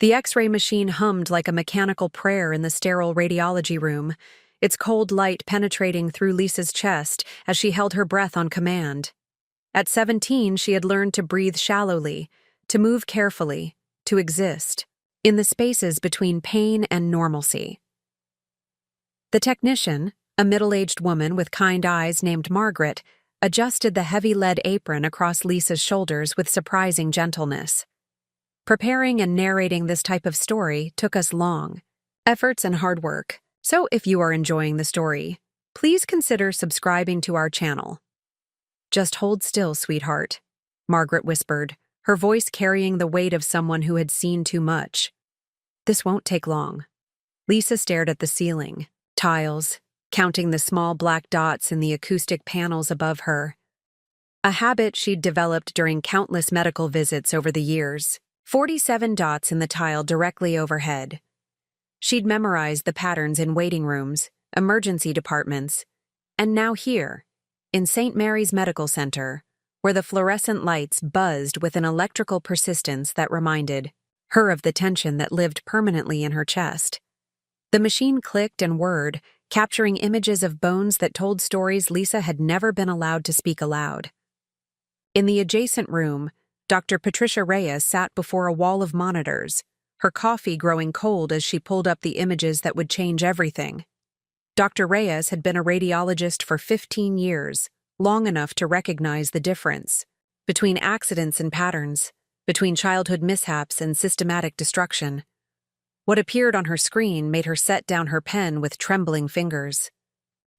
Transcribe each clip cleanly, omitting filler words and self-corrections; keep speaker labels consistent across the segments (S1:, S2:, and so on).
S1: The X-ray machine hummed like a mechanical prayer in the sterile radiology room, its cold light penetrating through Lisa's chest as she held her breath on command. At 17, she had learned to breathe shallowly, to move carefully, to exist, in the spaces between pain and normalcy. The technician, a middle-aged woman with kind eyes named Margaret, adjusted the heavy lead apron across Lisa's shoulders with surprising gentleness. Preparing and narrating this type of story took us long, efforts and hard work. So if you are enjoying the story, please consider subscribing to our channel. "Just hold still, sweetheart," Margaret whispered, her voice carrying the weight of someone who had seen too much. "This won't take long." Lisa stared at the ceiling, tiles, counting the small black dots in the acoustic panels above her. A habit she'd developed during countless medical visits over the years, 47 dots in the tile directly overhead. She'd memorized the patterns in waiting rooms, emergency departments, and now here, in St. Mary's Medical Center, where the fluorescent lights buzzed with an electrical persistence that reminded her of the tension that lived permanently in her chest. The machine clicked and whirred, capturing images of bones that told stories Lisa had never been allowed to speak aloud. In the adjacent room, Dr. Patricia Reyes sat before a wall of monitors, her coffee growing cold as she pulled up the images that would change everything. Dr. Reyes had been a radiologist for 15 years, long enough to recognize the difference between accidents and patterns, between childhood mishaps and systematic destruction. What appeared on her screen made her set down her pen with trembling fingers.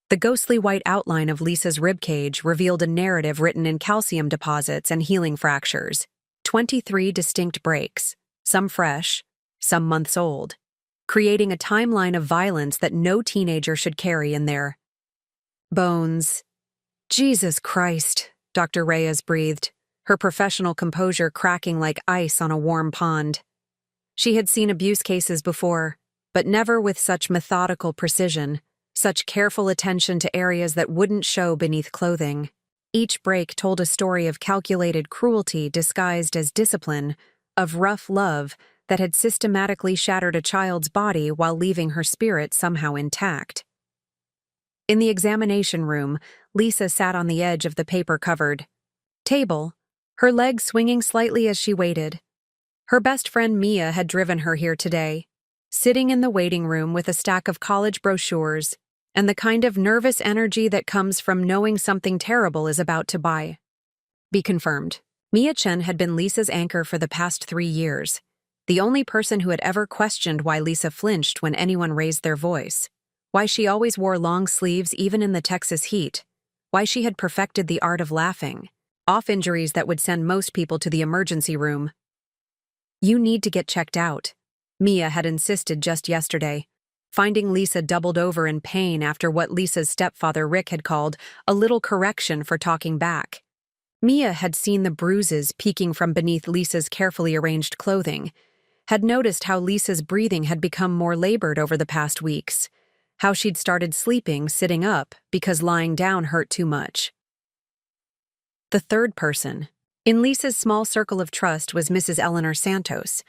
S1: The ghostly white outline of Lisa's ribcage revealed a narrative written in calcium deposits and healing fractures, 23 distinct breaks, some fresh, some months old, creating a timeline of violence that no teenager should carry in their bones. "Jesus Christ," Dr. Reyes breathed, her professional composure cracking like ice on a warm pond. She had seen abuse cases before, but never with such methodical precision, such careful attention to areas that wouldn't show beneath clothing. Each break told a story of calculated cruelty disguised as discipline, of rough love that had systematically shattered a child's body while leaving her spirit somehow intact. In the examination room, Lisa sat on the edge of the paper-covered table, her legs swinging slightly as she waited. Her best friend Mia had driven her here today, sitting in the waiting room with a stack of college brochures and the kind of nervous energy that comes from knowing something terrible is about to be confirmed. Mia Chen had been Lisa's anchor for the past 3 years, the only person who had ever questioned why Lisa flinched when anyone raised their voice, why she always wore long sleeves even in the Texas heat, why she had perfected the art of laughing, off injuries that would send most people to the emergency room. "You need to get checked out," Mia had insisted just yesterday, finding Lisa doubled over in pain after what Lisa's stepfather Rick had called a little correction for talking back. Mia had seen the bruises peeking from beneath Lisa's carefully arranged clothing, had noticed how Lisa's breathing had become more labored over the past weeks, how she'd started sleeping sitting up because lying down hurt too much. The third person in Lisa's small circle of trust was Mrs. Eleanor Santos,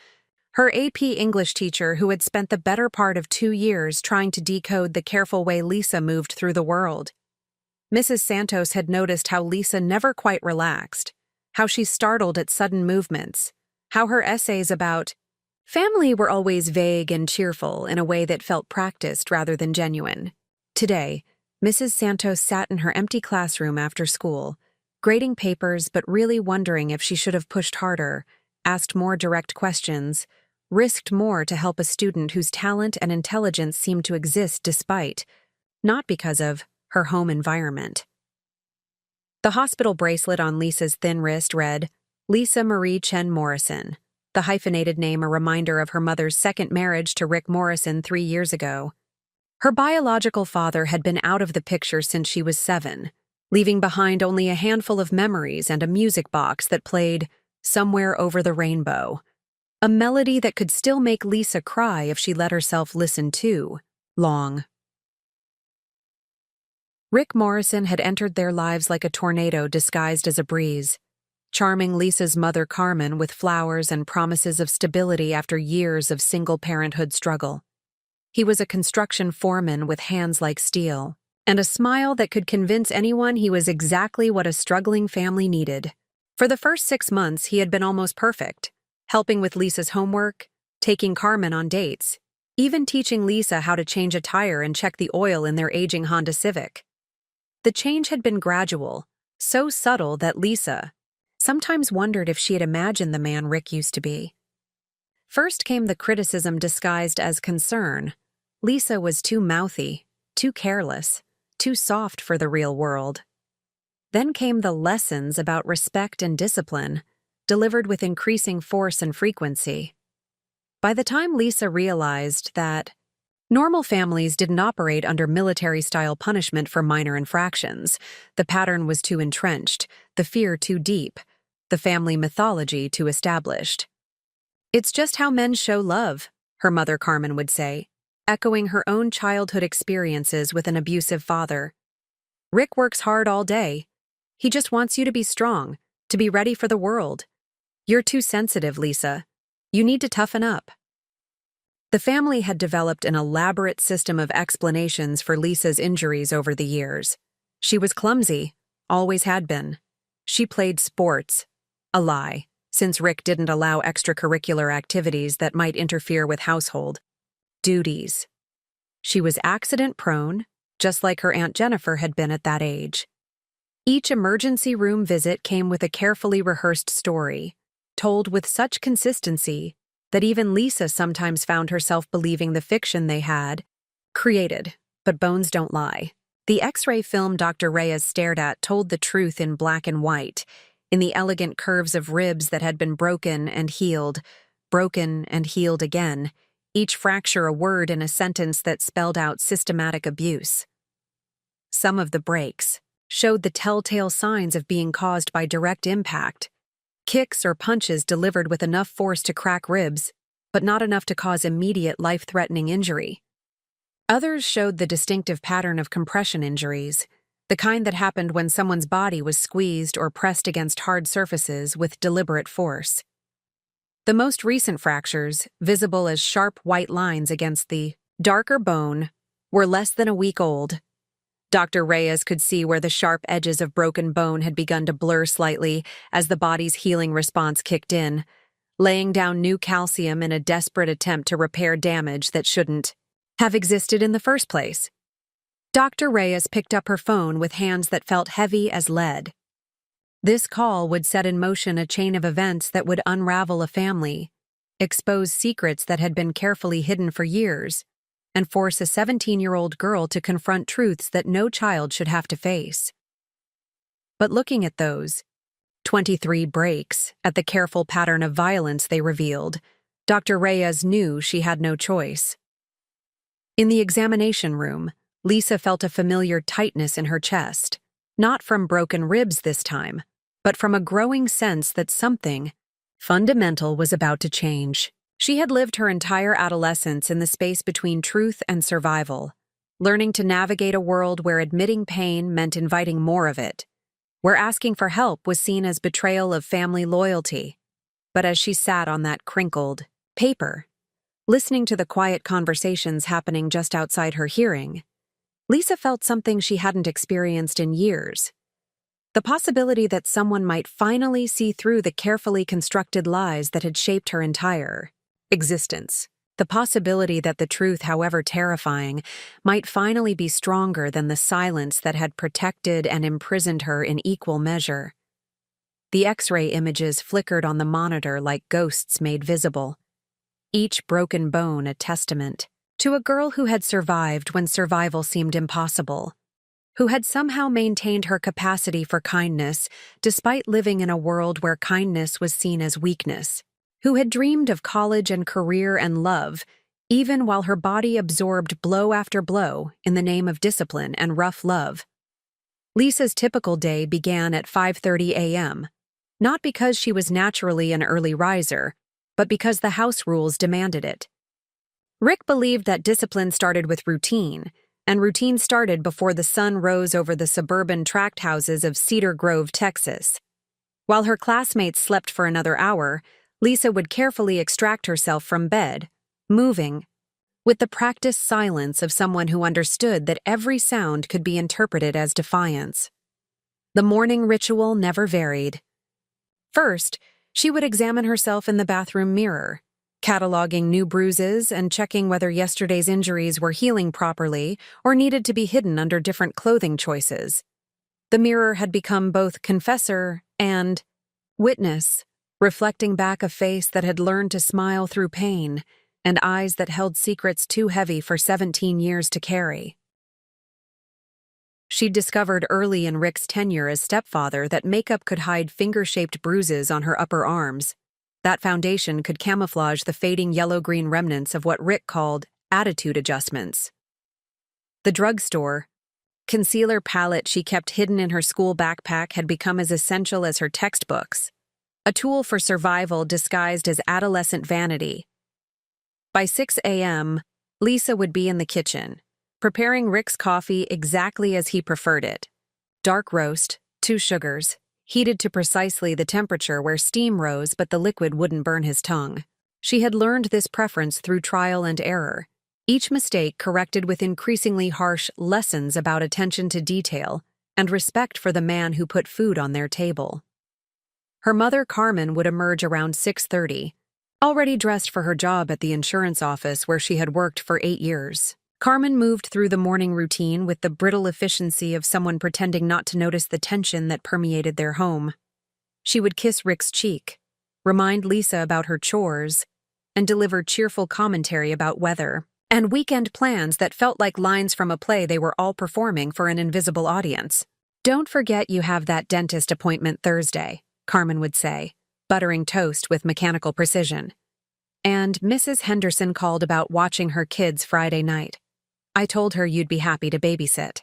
S1: her AP English teacher who had spent the better part of 2 years trying to decode the careful way Lisa moved through the world. Mrs. Santos had noticed how Lisa never quite relaxed, how she startled at sudden movements, how her essays about family were always vague and cheerful in a way that felt practiced rather than genuine. Today, Mrs. Santos sat in her empty classroom after school, grading papers but really wondering if she should have pushed harder, asked more direct questions, risked more to help a student whose talent and intelligence seemed to exist despite, not because of, her home environment. The hospital bracelet on Lisa's thin wrist read, Lisa Marie Chen Morrison, the hyphenated name a reminder of her mother's second marriage to Rick Morrison 3 years ago. Her biological father had been out of the picture since she was 7, leaving behind only a handful of memories and a music box that played Somewhere Over the Rainbow, a melody that could still make Lisa cry if she let herself listen too long. Rick Morrison had entered their lives like a tornado disguised as a breeze. charming Lisa's mother Carmen with flowers and promises of stability after years of single-parenthood struggle. He was a construction foreman with hands like steel, and a smile that could convince anyone he was exactly what a struggling family needed. For the first 6 months, he had been almost perfect, helping with Lisa's homework, taking Carmen on dates, even teaching Lisa how to change a tire and check the oil in their aging Honda Civic. The change had been gradual, so subtle that Lisa sometimes wondered if she had imagined the man Rick used to be. First came the criticism disguised as concern. Lisa was too mouthy, too careless, too soft for the real world. Then came the lessons about respect and discipline, delivered with increasing force and frequency. By the time Lisa realized that normal families didn't operate under military-style punishment for minor infractions, the pattern was too entrenched, the fear too deep, the family mythology too established. "It's just how men show love," her mother Carmen would say, echoing her own childhood experiences with an abusive father. "Rick works hard all day. He just wants you to be strong, to be ready for the world. You're too sensitive, Lisa. You need to toughen up." The family had developed an elaborate system of explanations for Lisa's injuries over the years. She was clumsy, always had been. She played sports. A lie, since Rick didn't allow extracurricular activities that might interfere with household duties. She was accident-prone, just like her Aunt Jennifer had been at that age. Each emergency room visit came with a carefully rehearsed story, told with such consistency that even Lisa sometimes found herself believing the fiction they had created. But bones don't lie. The X-ray film Dr. Reyes stared at told the truth in black and white, in the elegant curves of ribs that had been broken and healed again, each fracture a word in a sentence that spelled out systematic abuse. Some of the breaks showed the telltale signs of being caused by direct impact, kicks or punches delivered with enough force to crack ribs, but not enough to cause immediate life-threatening injury. Others showed the distinctive pattern of compression injuries, the kind that happened when someone's body was squeezed or pressed against hard surfaces with deliberate force. The most recent fractures, visible as sharp white lines against the darker bone, were less than a week old. Dr. Reyes could see where the sharp edges of broken bone had begun to blur slightly as the body's healing response kicked in, laying down new calcium in a desperate attempt to repair damage that shouldn't have existed in the first place. Dr. Reyes picked up her phone with hands that felt heavy as lead. This call would set in motion a chain of events that would unravel a family, expose secrets that had been carefully hidden for years, and force a 17-year-old girl to confront truths that no child should have to face. But looking at those 23 breaks, at the careful pattern of violence they revealed, Dr. Reyes knew she had no choice. In the examination room, Lisa felt a familiar tightness in her chest, not from broken ribs this time, but from a growing sense that something fundamental was about to change. She had lived her entire adolescence in the space between truth and survival, learning to navigate a world where admitting pain meant inviting more of it, where asking for help was seen as betrayal of family loyalty. But as she sat on that crinkled paper, listening to the quiet conversations happening just outside her hearing, Lisa felt something she hadn't experienced in years. The possibility that someone might finally see through the carefully constructed lies that had shaped her entire existence. The possibility that the truth, however terrifying, might finally be stronger than the silence that had protected and imprisoned her in equal measure. The X-ray images flickered on the monitor like ghosts made visible, each broken bone a testament to a girl who had survived when survival seemed impossible, who had somehow maintained her capacity for kindness despite living in a world where kindness was seen as weakness, who had dreamed of college and career and love, even while her body absorbed blow after blow in the name of discipline and rough love. Lisa's typical day began at 5:30 a.m., not because she was naturally an early riser, but because the house rules demanded it. Rick believed that discipline started with routine, and routine started before the sun rose over the suburban tract houses of Cedar Grove, Texas. While her classmates slept for another hour, Lisa would carefully extract herself from bed, moving, with the practiced silence of someone who understood that every sound could be interpreted as defiance. The morning ritual never varied. First, she would examine herself in the bathroom mirror, cataloging new bruises and checking whether yesterday's injuries were healing properly or needed to be hidden under different clothing choices. The mirror had become both confessor and witness, reflecting back a face that had learned to smile through pain and eyes that held secrets too heavy for 17 years to carry. She'd discovered early in Rick's tenure as stepfather that makeup could hide finger-shaped bruises on her upper arms. That foundation could camouflage the fading yellow-green remnants of what Rick called attitude adjustments. The drugstore concealer palette she kept hidden in her school backpack had become as essential as her textbooks, a tool for survival disguised as adolescent vanity. By 6 a.m., Lisa would be in the kitchen, preparing Rick's coffee exactly as he preferred it. Dark roast, 2 sugars, heated to precisely the temperature where steam rose but the liquid wouldn't burn his tongue. She had learned this preference through trial and error, each mistake corrected with increasingly harsh lessons about attention to detail and respect for the man who put food on their table. Her mother, Carmen, would emerge around 6:30, already dressed for her job at the insurance office where she had worked for 8 years. Carmen moved through the morning routine with the brittle efficiency of someone pretending not to notice the tension that permeated their home. She would kiss Rick's cheek, remind Lisa about her chores, and deliver cheerful commentary about weather and weekend plans that felt like lines from a play they were all performing for an invisible audience. "Don't forget you have that dentist appointment Thursday," Carmen would say, buttering toast with mechanical precision. "And Mrs. Henderson called about watching her kids Friday night. I told her you'd be happy to babysit."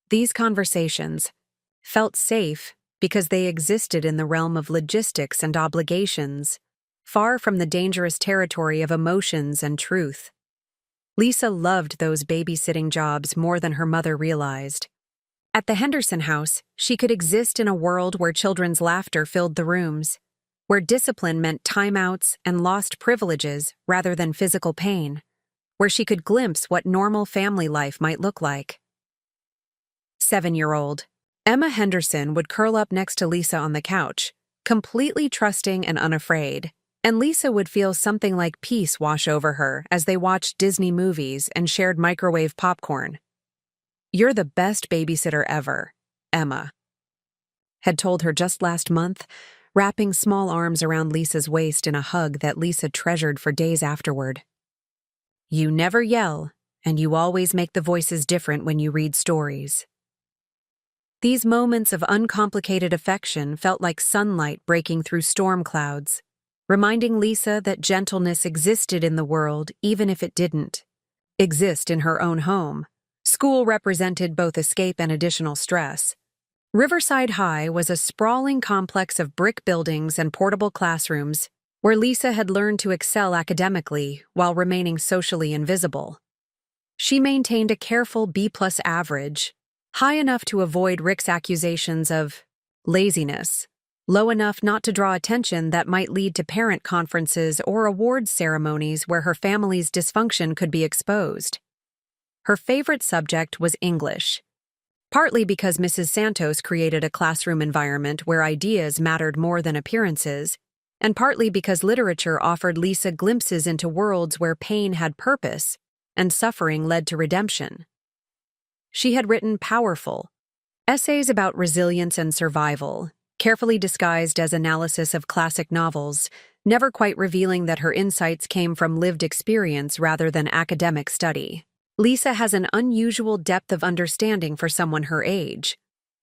S1: These conversations felt safe because they existed in the realm of logistics and obligations, far from the dangerous territory of emotions and truth. Lisa loved those babysitting jobs more than her mother realized. At the Henderson house, she could exist in a world where children's laughter filled the rooms, where discipline meant timeouts and lost privileges rather than physical pain, where she could glimpse what normal family life might look like. 7-year-old Emma Henderson would curl up next to Lisa on the couch, completely trusting and unafraid, and Lisa would feel something like peace wash over her as they watched Disney movies and shared microwave popcorn. "You're the best babysitter ever," Emma had told her just last month, wrapping small arms around Lisa's waist in a hug that Lisa treasured for days afterward. "You never yell, and you always make the voices different when you read stories." These moments of uncomplicated affection felt like sunlight breaking through storm clouds, reminding Lisa that gentleness existed in the world even if it didn't exist in her own home. School represented both escape and additional stress. Riverside High was a sprawling complex of brick buildings and portable classrooms where Lisa had learned to excel academically while remaining socially invisible. She maintained a careful B+ average, high enough to avoid Rick's accusations of laziness, low enough not to draw attention that might lead to parent conferences or awards ceremonies where her family's dysfunction could be exposed. Her favorite subject was English, partly because Mrs. Santos created a classroom environment where ideas mattered more than appearances, and partly because literature offered Lisa glimpses into worlds where pain had purpose and suffering led to redemption. She had written powerful essays about resilience and survival, carefully disguised as analysis of classic novels, never quite revealing that her insights came from lived experience rather than academic study. "Lisa has an unusual depth of understanding for someone her age,"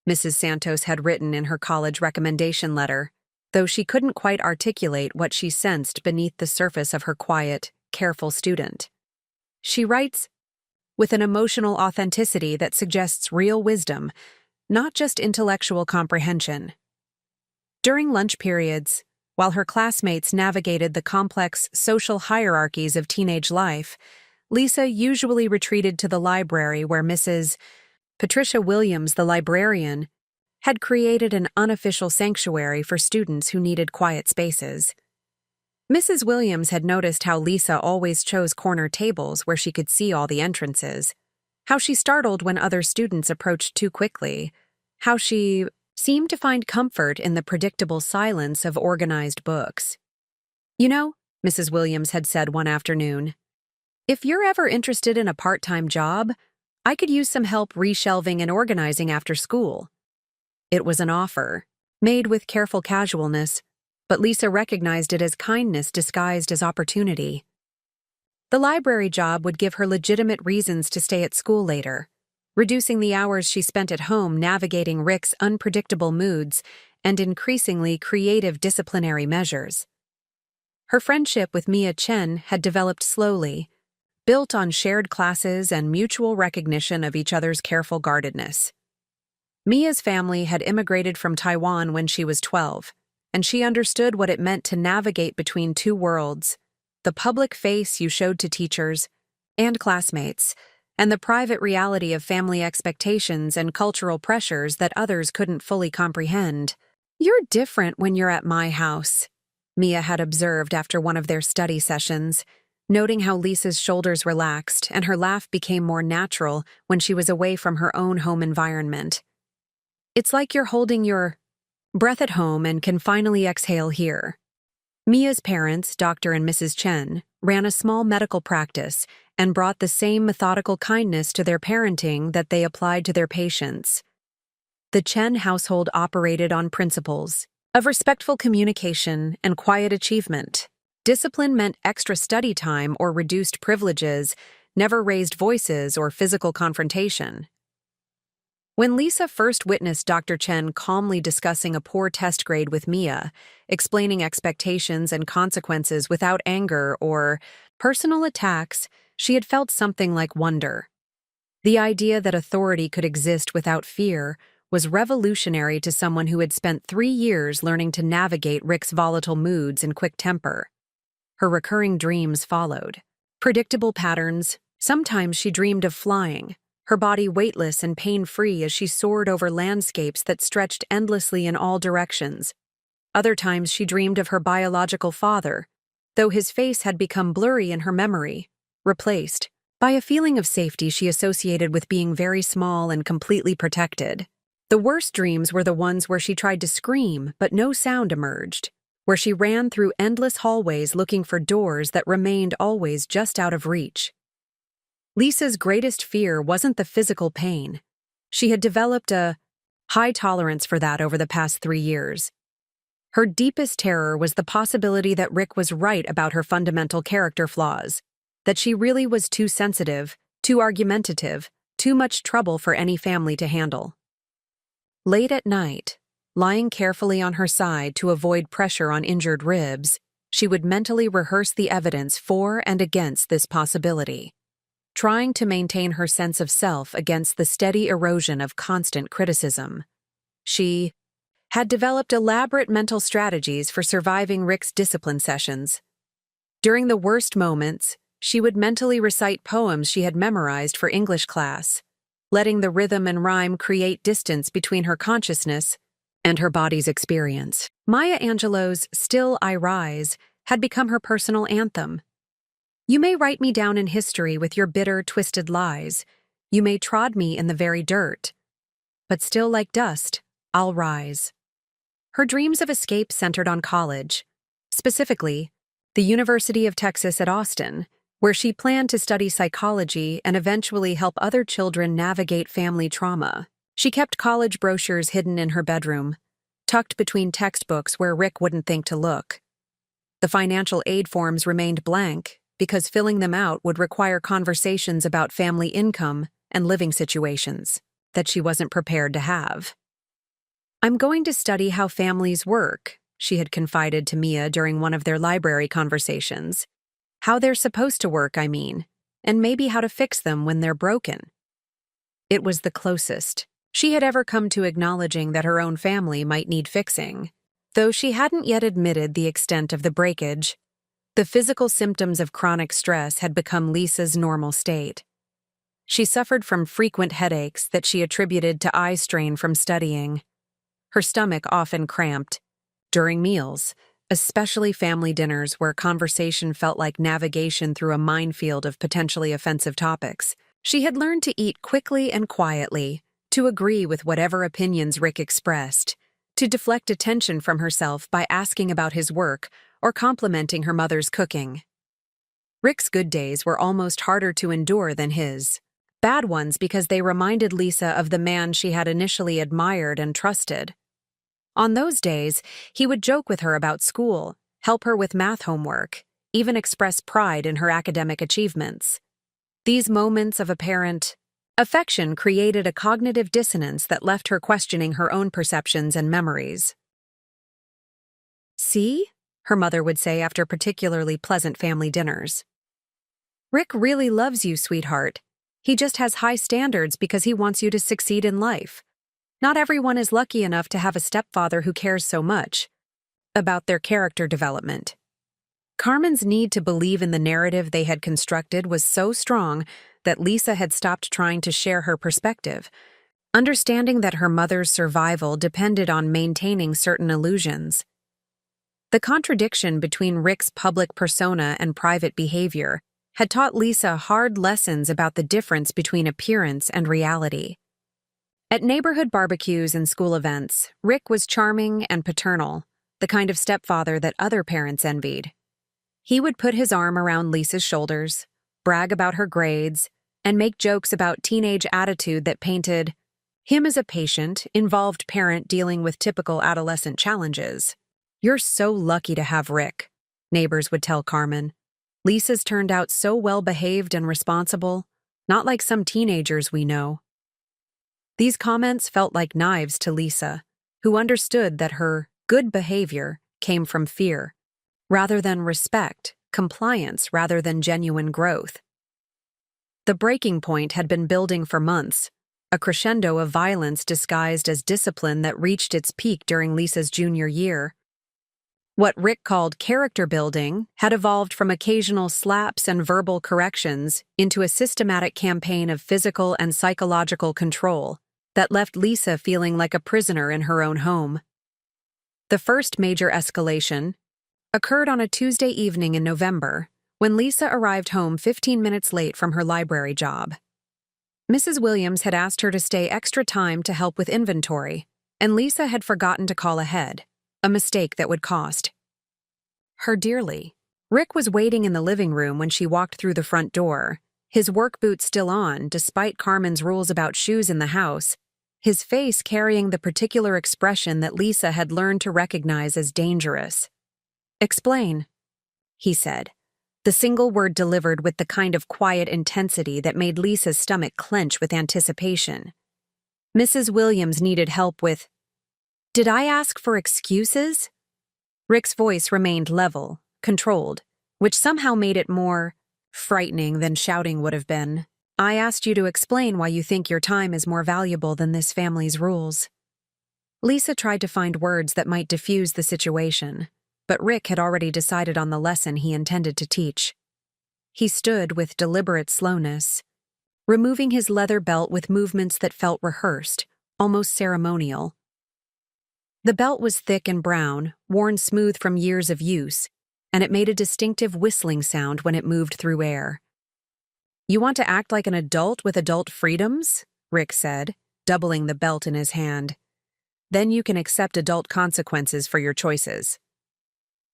S1: Mrs. Santos had written in her college recommendation letter, though she couldn't quite articulate what she sensed beneath the surface of her quiet, careful student. She writes with an emotional authenticity that suggests real wisdom, not just intellectual comprehension. During lunch periods, while her classmates navigated the complex social hierarchies of teenage life, Lisa usually retreated to the library where Mrs. Patricia Williams, the librarian, had created an unofficial sanctuary for students who needed quiet spaces. Mrs. Williams had noticed how Lisa always chose corner tables where she could see all the entrances, how she startled when other students approached too quickly, how she seemed to find comfort in the predictable silence of organized books. "You know," Mrs. Williams had said one afternoon, "if you're ever interested in a part-time job, I could use some help reshelving and organizing after school." It was an offer, made with careful casualness, but Lisa recognized it as kindness disguised as opportunity. The library job would give her legitimate reasons to stay at school later, reducing the hours she spent at home navigating Rick's unpredictable moods and increasingly creative disciplinary measures. Her friendship with Mia Chen had developed slowly, built on shared classes and mutual recognition of each other's careful guardedness. Mia's family had immigrated from Taiwan when she was 12, and she understood what it meant to navigate between two worlds: the public face you showed to teachers and classmates, and the private reality of family expectations and cultural pressures that others couldn't fully comprehend. "You're different when you're at my house," Mia had observed after one of their study sessions, noting how Lisa's shoulders relaxed and her laugh became more natural when she was away from her own home environment. "It's like you're holding your breath at home and can finally exhale here." Mia's parents, Dr. and Mrs. Chen, ran a small medical practice and brought the same methodical kindness to their parenting that they applied to their patients. The Chen household operated on principles of respectful communication and quiet achievement. Discipline meant extra study time or reduced privileges, never raised voices or physical confrontation. When Lisa first witnessed Dr. Chen calmly discussing a poor test grade with Mia, explaining expectations and consequences without anger or personal attacks, she had felt something like wonder. The idea that authority could exist without fear was revolutionary to someone who had spent 3 years learning to navigate Rick's volatile moods and quick temper. Her recurring dreams followed. Predictable patterns. Sometimes she dreamed of flying, her body weightless and pain-free as she soared over landscapes that stretched endlessly in all directions. Other times she dreamed of her biological father, though his face had become blurry in her memory, replaced by a feeling of safety she associated with being very small and completely protected. The worst dreams were the ones where she tried to scream, but no sound emerged, where she ran through endless hallways looking for doors that remained always just out of reach. Lisa's greatest fear wasn't the physical pain. She had developed a high tolerance for that over the past 3 years. Her deepest terror was the possibility that Rick was right about her fundamental character flaws, that she really was too sensitive, too argumentative, too much trouble for any family to handle. Late at night, lying carefully on her side to avoid pressure on injured ribs, she would mentally rehearse the evidence for and against this possibility, trying to maintain her sense of self against the steady erosion of constant criticism. She had developed elaborate mental strategies for surviving Rick's discipline sessions. During the worst moments, she would mentally recite poems she had memorized for English class, letting the rhythm and rhyme create distance between her consciousness and her body's experience. Maya Angelou's "Still I Rise" had become her personal anthem. "You may write me down in history with your bitter, twisted lies. You may trod me in the very dirt. But still like dust, I'll rise." Her dreams of escape centered on college, specifically the University of Texas at Austin, where she planned to study psychology and eventually help other children navigate family trauma. She kept college brochures hidden in her bedroom, tucked between textbooks where Rick wouldn't think to look. The financial aid forms remained blank because filling them out would require conversations about family income and living situations that she wasn't prepared to have. "I'm going to study how families work," she had confided to Mia during one of their library conversations. "How they're supposed to work, I mean, and maybe how to fix them when they're broken." It was the closest she had ever come to acknowledging that her own family might need fixing, though she hadn't yet admitted the extent of the breakage. The physical symptoms of chronic stress had become Lisa's normal state. She suffered from frequent headaches that she attributed to eye strain from studying. her stomach often cramped. During meals, especially family dinners where conversation felt like navigation through a minefield of potentially offensive topics, she had learned to eat quickly and quietly, to agree with whatever opinions Rick expressed, to deflect attention from herself by asking about his work or complimenting her mother's cooking. Rick's good days were almost harder to endure than his bad ones because they reminded Lisa of the man she had initially admired and trusted. On those days, he would joke with her about school, help her with math homework, even express pride in her academic achievements. These moments of apparent affection created a cognitive dissonance that left her questioning her own perceptions and memories. "See?" her mother would say after particularly pleasant family dinners. "Rick really loves you, sweetheart. He just has high standards because he wants you to succeed in life. Not everyone is lucky enough to have a stepfather who cares so much about their character development." Carmen's need to believe in the narrative they had constructed was so strong that Lisa had stopped trying to share her perspective, understanding that her mother's survival depended on maintaining certain illusions. The contradiction between Rick's public persona and private behavior had taught Lisa hard lessons about the difference between appearance and reality. At neighborhood barbecues and school events, Rick was charming and paternal, the kind of stepfather that other parents envied. He would put his arm around Lisa's shoulders, brag about her grades, and make jokes about teenage attitude that painted him as a patient, involved parent dealing with typical adolescent challenges. "You're so lucky to have Rick," neighbors would tell Carmen. "Lisa's turned out so well-behaved and responsible, not like some teenagers we know." These comments felt like knives to Lisa, who understood that her good behavior came from fear, rather than respect, compliance rather than genuine growth. The breaking point had been building for months, a crescendo of violence disguised as discipline that reached its peak during Lisa's junior year. What Rick called character building had evolved from occasional slaps and verbal corrections into a systematic campaign of physical and psychological control that left Lisa feeling like a prisoner in her own home. The first major escalation occurred on a Tuesday evening in November, when Lisa arrived home 15 minutes late from her library job. Mrs. Williams had asked her to stay extra time to help with inventory, and Lisa had forgotten to call ahead, a mistake that would cost her dearly. Rick was waiting in the living room when she walked through the front door, his work boots still on despite Carmen's rules about shoes in the house, his face carrying the particular expression that Lisa had learned to recognize as dangerous. "Explain," he said, the single word delivered with the kind of quiet intensity that made Lisa's stomach clench with anticipation. Mrs. Williams needed help with, "Did I ask for excuses?" Rick's voice remained level, controlled, which somehow made it more frightening than shouting would have been. "I asked you to explain why you think your time is more valuable than this family's rules." Lisa tried to find words that might diffuse the situation, but Rick had already decided on the lesson he intended to teach. He stood with deliberate slowness, removing his leather belt with movements that felt rehearsed, almost ceremonial. The belt was thick and brown, worn smooth from years of use, and it made a distinctive whistling sound when it moved through air. "You want to act like an adult with adult freedoms?" Rick said, doubling the belt in his hand. "Then you can accept adult consequences for your choices."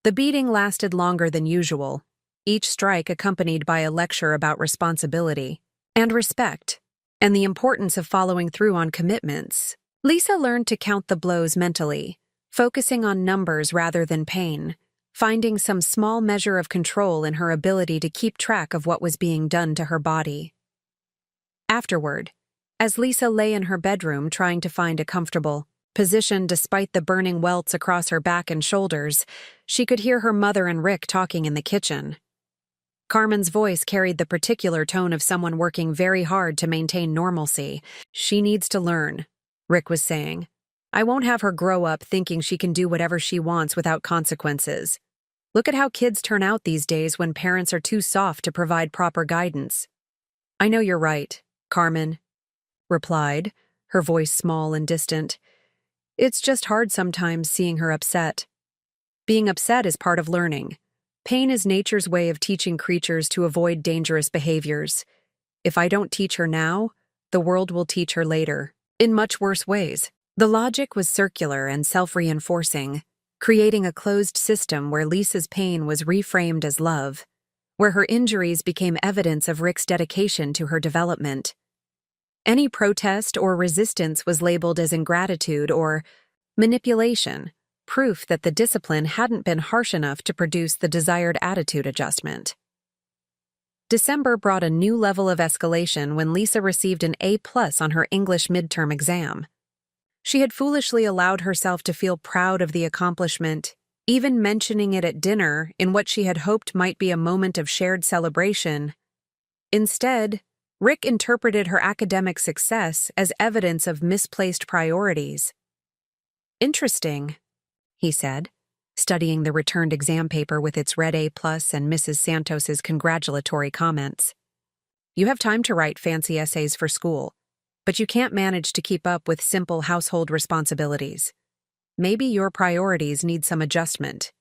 S1: The beating lasted longer than usual, each strike accompanied by a lecture about responsibility and respect, and the importance of following through on commitments. Lisa learned to count the blows mentally, focusing on numbers rather than pain, finding some small measure of control in her ability to keep track of what was being done to her body. Afterward, as Lisa lay in her bedroom trying to find a comfortable position despite the burning welts across her back and shoulders, she could hear her mother and Rick talking in the kitchen. Carmen's voice carried the particular tone of someone working very hard to maintain normalcy. "She needs to learn," Rick was saying. "I won't have her grow up thinking she can do whatever she wants without consequences. Look at how kids turn out these days when parents are too soft to provide proper guidance." "I know you're right," Carmen replied, her voice small and distant. It's just hard sometimes seeing her upset. Being upset is part of learning. Pain is nature's way of teaching creatures to avoid dangerous behaviors. If I don't teach her now, the world will teach her later, in much worse ways. The logic was circular and self-reinforcing, creating a closed system where Lisa's pain was reframed as love, where her injuries became evidence of Rick's dedication to her development. Any protest or resistance was labeled as ingratitude or manipulation, proof that the discipline hadn't been harsh enough to produce the desired attitude adjustment. December brought a new level of escalation when Lisa received an A+ on her English midterm exam. She had foolishly allowed herself to feel proud of the accomplishment, even mentioning it at dinner in what she had hoped might be a moment of shared celebration. Instead, Rick interpreted her academic success as evidence of misplaced priorities. "Interesting," he said, studying the returned exam paper with its red A+ and Mrs. Santos's congratulatory comments. "You have time to write fancy essays for school, but you can't manage to keep up with simple household responsibilities. Maybe your priorities need some adjustment."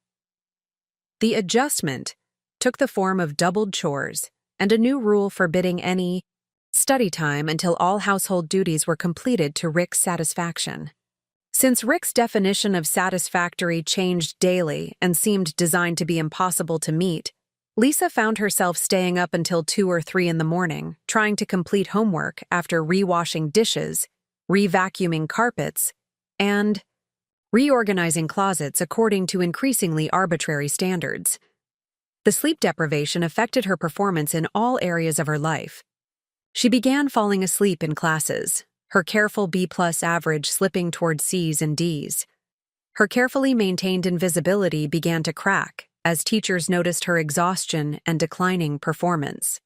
S1: The adjustment took the form of doubled chores and a new rule forbidding any study time until all household duties were completed to Rick's satisfaction. Since Rick's definition of satisfactory changed daily and seemed designed to be impossible to meet, Lisa found herself staying up until 2 or 3 in the morning, trying to complete homework after re-washing dishes, re-vacuuming carpets, and reorganizing closets according to increasingly arbitrary standards. The sleep deprivation affected her performance in all areas of her life. She began falling asleep in classes, her careful B+ average slipping toward C's and D's. Her carefully maintained invisibility began to crack as teachers noticed her exhaustion and declining performance.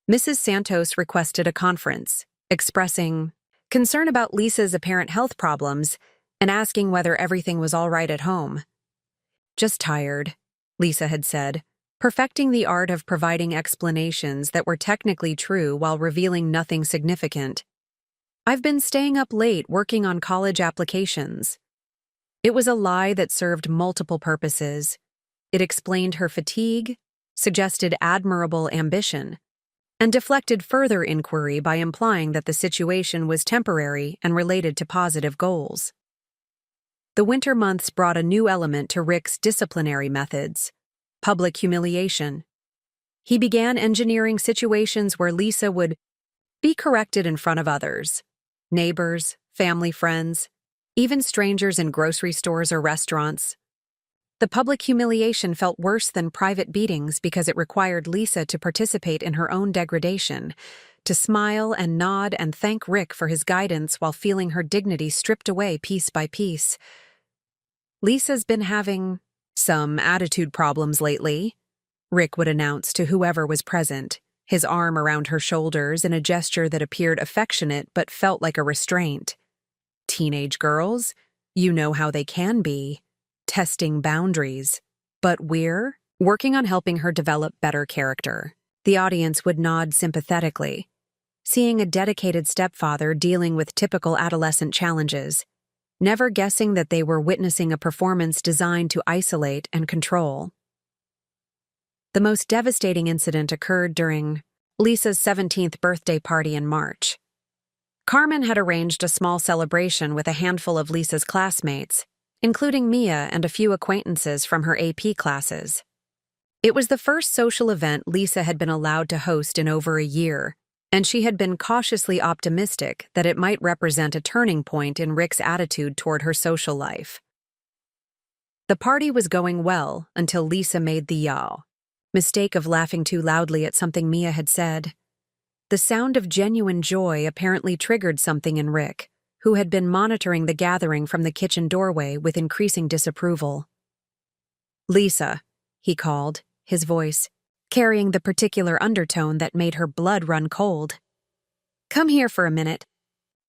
S1: Mrs. Santos requested a conference, expressing concern about Lisa's apparent health problems and asking whether everything was all right at home. "Just tired," Lisa had said, perfecting the art of providing explanations that were technically true while revealing nothing significant. "I've been staying up late working on college applications." It was a lie that served multiple purposes. It explained her fatigue, suggested admirable ambition, and deflected further inquiry by implying that the situation was temporary and related to positive goals. The winter months brought a new element to Rick's disciplinary methods: public humiliation. He began engineering situations where Lisa would be corrected in front of others: neighbors, family friends, even strangers in grocery stores or restaurants. The public humiliation felt worse than private beatings because it required Lisa to participate in her own degradation, to smile and nod and thank Rick for his guidance while feeling her dignity stripped away piece by piece. "Lisa's been having some attitude problems lately," Rick would announce to whoever was present, his arm around her shoulders in a gesture that appeared affectionate but felt like a restraint. "Teenage girls, you know how they can be, testing boundaries. But we're working on helping her develop better character." The audience would nod sympathetically, seeing a dedicated stepfather dealing with typical adolescent challenges, never guessing that they were witnessing a performance designed to isolate and control. The most devastating incident occurred during Lisa's 17th birthday party in March. Carmen had arranged a small celebration with a handful of Lisa's classmates, including Mia and a few acquaintances from her AP classes. It was the first social event Lisa had been allowed to host in over a year, and she had been cautiously optimistic that it might represent a turning point in Rick's attitude toward her social life. The party was going well until Lisa made the mistake of laughing too loudly at something Mia had said. The sound of genuine joy apparently triggered something in Rick, who had been monitoring the gathering from the kitchen doorway with increasing disapproval. "Lisa," he called, his voice carrying the particular undertone that made her blood run cold. "Come here for a minute."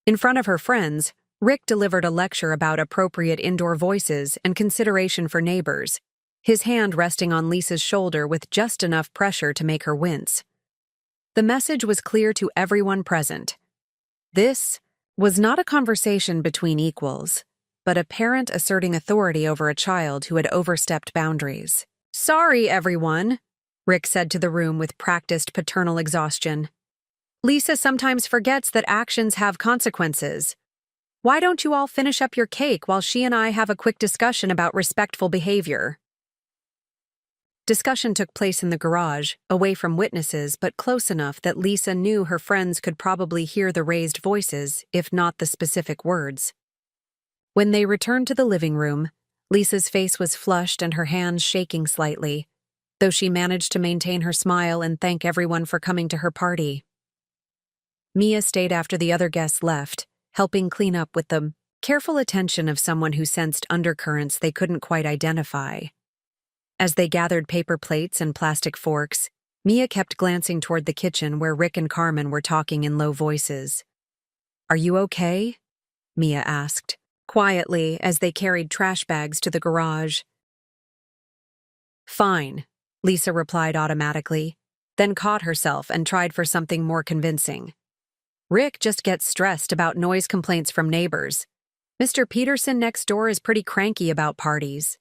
S1: In front of her friends, Rick delivered a lecture about appropriate indoor voices and consideration for neighbors, his hand resting on Lisa's shoulder with just enough pressure to make her wince. The message was clear to everyone present. This was not a conversation between equals. but a parent asserting authority over a child who had overstepped boundaries. "Sorry, everyone," Rick said to the room with practiced paternal exhaustion. "Lisa sometimes forgets that actions have consequences. Why don't you all finish up your cake while she and I have a quick discussion about respectful behavior?" Discussion took place in the garage, away from witnesses, but close enough that Lisa knew her friends could probably hear the raised voices, if not the specific words. When they returned to the living room, Lisa's face was flushed and her hands shaking slightly, though she managed to maintain her smile and thank everyone for coming to her party. Mia stayed after the other guests left, helping clean up with the careful attention of someone who sensed undercurrents they couldn't quite identify. As they gathered paper plates and plastic forks, Mia kept glancing toward the kitchen where Rick and Carmen were talking in low voices. "Are you okay?" Mia asked, quietly as they carried trash bags to the garage. "Fine," Lisa replied automatically, then caught herself and tried for something more convincing. "Rick just gets stressed about noise complaints from neighbors. Mr. Peterson next door is pretty cranky about parties."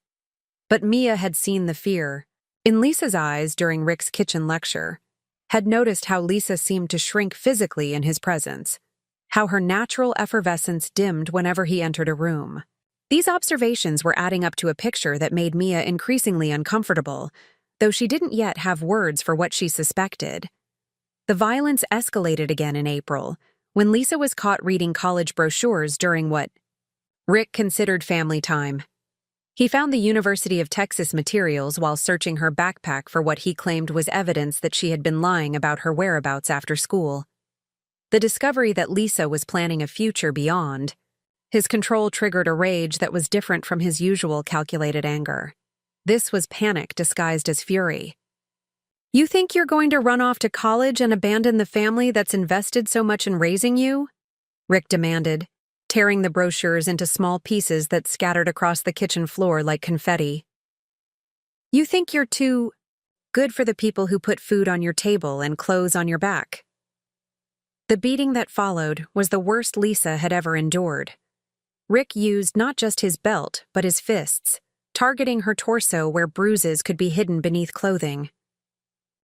S1: But Mia had seen the fear in Lisa's eyes during Rick's kitchen lecture, had noticed how Lisa seemed to shrink physically in his presence, how her natural effervescence dimmed whenever he entered a room. These observations were adding up to a picture that made Mia increasingly uncomfortable, though she didn't yet have words for what she suspected. The violence escalated again in April, when Lisa was caught reading college brochures during what Rick considered family time. He found the University of Texas materials while searching her backpack for what he claimed was evidence that she had been lying about her whereabouts after school. The discovery that Lisa was planning a future beyond his control triggered a rage that was different from his usual calculated anger. This was panic disguised as fury. "You think you're going to run off to college and abandon the family that's invested so much in raising you?" Rick demanded, tearing the brochures into small pieces that scattered across the kitchen floor like confetti. "You think you're too good for the people who put food on your table and clothes on your back?" The beating that followed was the worst Lisa had ever endured. Rick used not just his belt, but his fists, targeting her torso where bruises could be hidden beneath clothing.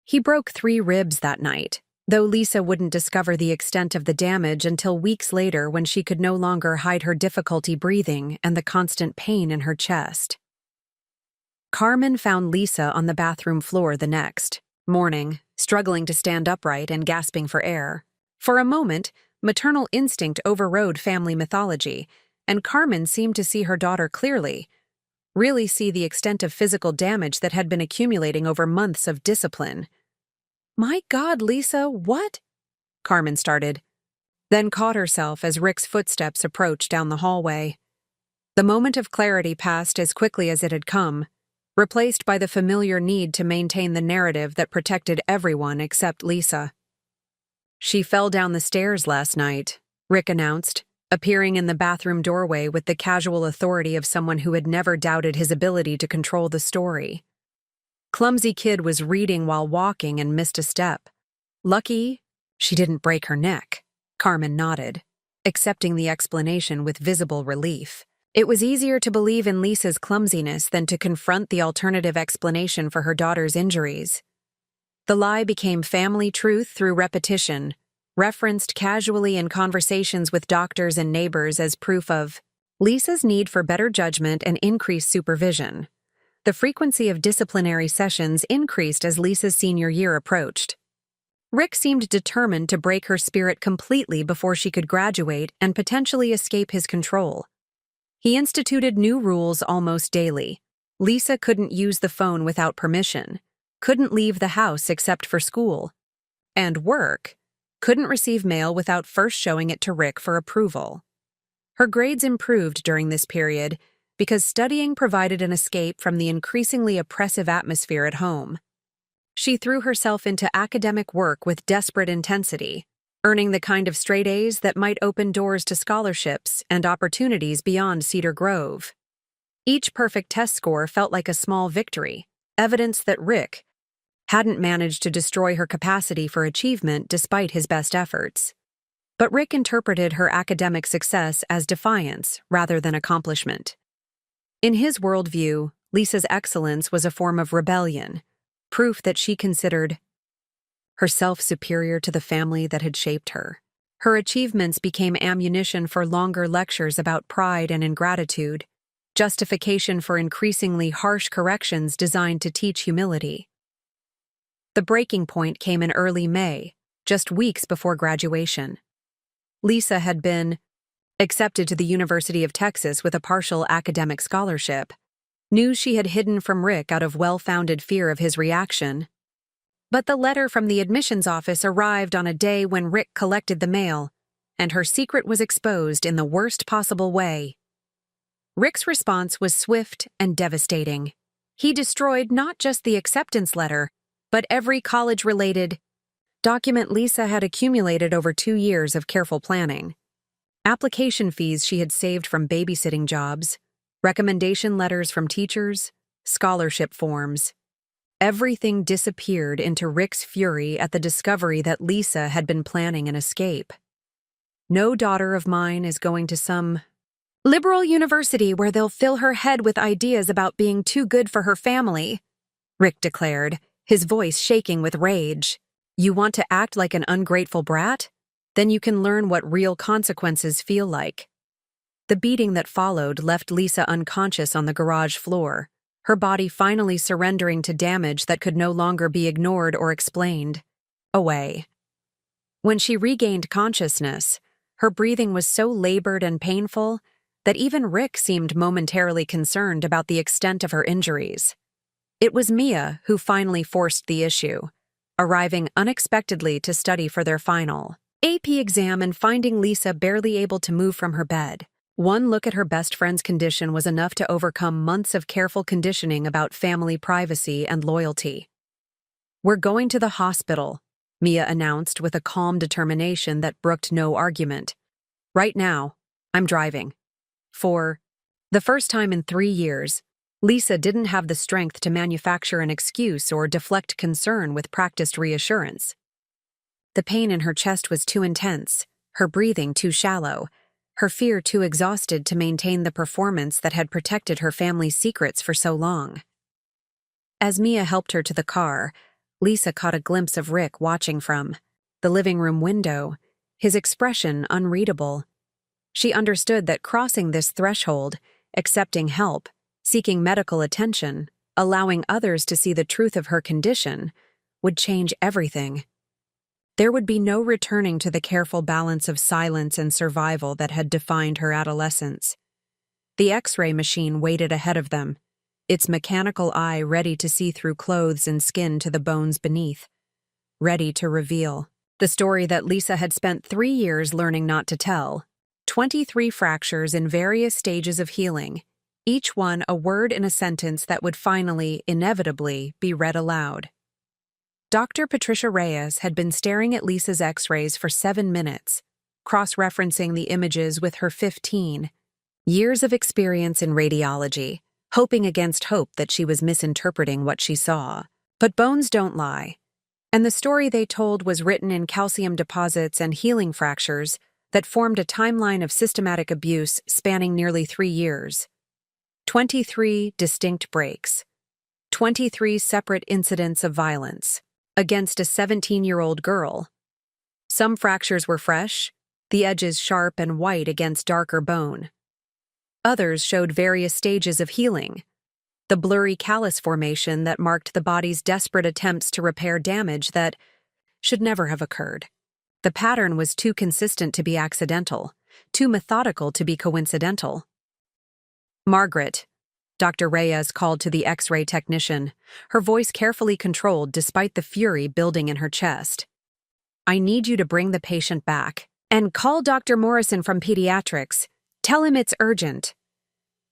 S1: He broke 3 ribs that night, though Lisa wouldn't discover the extent of the damage until weeks later when she could no longer hide her difficulty breathing and the constant pain in her chest. Carmen found Lisa on the bathroom floor the next morning, struggling to stand upright and gasping for air. For a moment, maternal instinct overrode family mythology, and Carmen seemed to see her daughter clearly, really see the extent of physical damage that had been accumulating over months of discipline. "My God, Lisa, what?" Carmen started, then caught herself as Rick's footsteps approached down the hallway. The moment of clarity passed as quickly as it had come, replaced by the familiar need to maintain the narrative that protected everyone except Lisa. "She fell down the stairs last night," Rick announced, appearing in the bathroom doorway with the casual authority of someone who had never doubted his ability to control the story. "Clumsy kid was reading while walking and missed a step. Lucky she didn't break her neck." Carmen nodded, accepting the explanation with visible relief. It was easier to believe in Lisa's clumsiness than to confront the alternative explanation for her daughter's injuries. The lie became family truth through repetition, referenced casually in conversations with doctors and neighbors as proof of Lisa's need for better judgment and increased supervision. The frequency of disciplinary sessions increased as Lisa's senior year approached. Rick seemed determined to break her spirit completely before she could graduate and potentially escape his control. He instituted new rules almost daily. Lisa couldn't use the phone without permission, couldn't leave the house except for school, and work, couldn't receive mail without first showing it to Rick for approval. Her grades improved during this period because studying provided an escape from the increasingly oppressive atmosphere at home. She threw herself into academic work with desperate intensity, earning the kind of straight A's that might open doors to scholarships and opportunities beyond Cedar Grove. Each perfect test score felt like a small victory, evidence that Rick hadn't managed to destroy her capacity for achievement despite his best efforts. But Rick interpreted her academic success as defiance rather than accomplishment. In his worldview, Lisa's excellence was a form of rebellion, proof that she considered herself superior to the family that had shaped her. Her achievements became ammunition for longer lectures about pride and ingratitude, justification for increasingly harsh corrections designed to teach humility. The breaking point came in early May, just weeks before graduation. Lisa had been accepted to the University of Texas with a partial academic scholarship, news she had hidden from Rick out of well-founded fear of his reaction. But the letter from the admissions office arrived on a day when Rick collected the mail, and her secret was exposed in the worst possible way. Rick's response was swift and devastating. He destroyed not just the acceptance letter, but every college-related document Lisa had accumulated over 2 years of careful planning. Application fees she had saved from babysitting jobs, recommendation letters from teachers, scholarship forms. Everything disappeared into Rick's fury at the discovery that Lisa had been planning an escape. "No daughter of mine is going to some liberal university where they'll fill her head with ideas about being too good for her family," Rick declared, his voice shaking with rage. "You want to act like an ungrateful brat? Then you can learn what real consequences feel like." The beating that followed left Lisa unconscious on the garage floor, her body finally surrendering to damage that could no longer be ignored or explained away. When she regained consciousness, her breathing was so labored and painful that even Rick seemed momentarily concerned about the extent of her injuries. It was Mia who finally forced the issue, arriving unexpectedly to study for their final AP exam and finding Lisa barely able to move from her bed. One look at her best friend's condition was enough to overcome months of careful conditioning about family privacy and loyalty. "We're going to the hospital," Mia announced with a calm determination that brooked no argument. "Right now, I'm driving." For the first time in 3 years, Lisa didn't have the strength to manufacture an excuse or deflect concern with practiced reassurance. The pain in her chest was too intense, her breathing too shallow, her fear too exhausted to maintain the performance that had protected her family's secrets for so long. As Mia helped her to the car, Lisa caught a glimpse of Rick watching from the living room window, his expression unreadable. She understood that crossing this threshold, accepting help, seeking medical attention, allowing others to see the truth of her condition, would change everything. There would be no returning to the careful balance of silence and survival that had defined her adolescence. The X-ray machine waited ahead of them, its mechanical eye ready to see through clothes and skin to the bones beneath, ready to reveal the story that Lisa had spent 3 years learning not to tell. 23 fractures in various stages of healing, each one a word in a sentence that would finally, inevitably, be read aloud. Dr. Patricia Reyes had been staring at Lisa's X-rays for 7 minutes, cross-referencing the images with her 15 years of experience in radiology, hoping against hope that she was misinterpreting what she saw. But bones don't lie, and the story they told was written in calcium deposits and healing fractures that formed a timeline of systematic abuse spanning nearly 3 years. 23 distinct breaks. 23 separate incidents of violence against a 17-year-old girl. Some fractures were fresh, the edges sharp and white against darker bone. Others showed various stages of healing, the blurry callus formation that marked the body's desperate attempts to repair damage that should never have occurred. The pattern was too consistent to be accidental, too methodical to be coincidental. "Margaret," Dr. Reyes called to the X-ray technician, her voice carefully controlled despite the fury building in her chest. "I need you to bring the patient back. And call Dr. Morrison from pediatrics. Tell him it's urgent."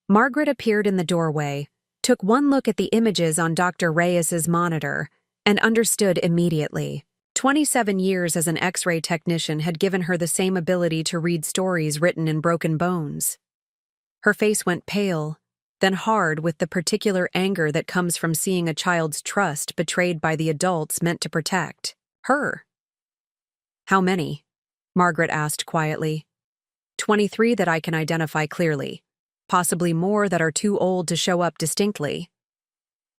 S1: Margaret appeared in the doorway, took one look at the images on Dr. Reyes's monitor, and understood immediately. 27 years as an X-ray technician had given her the same ability to read stories written in broken bones. Her face went pale, then hard with the particular anger that comes from seeing a child's trust betrayed by the adults meant to protect her. "How many?" Margaret asked quietly. 23 that I can identify clearly. Possibly more that are too old to show up distinctly.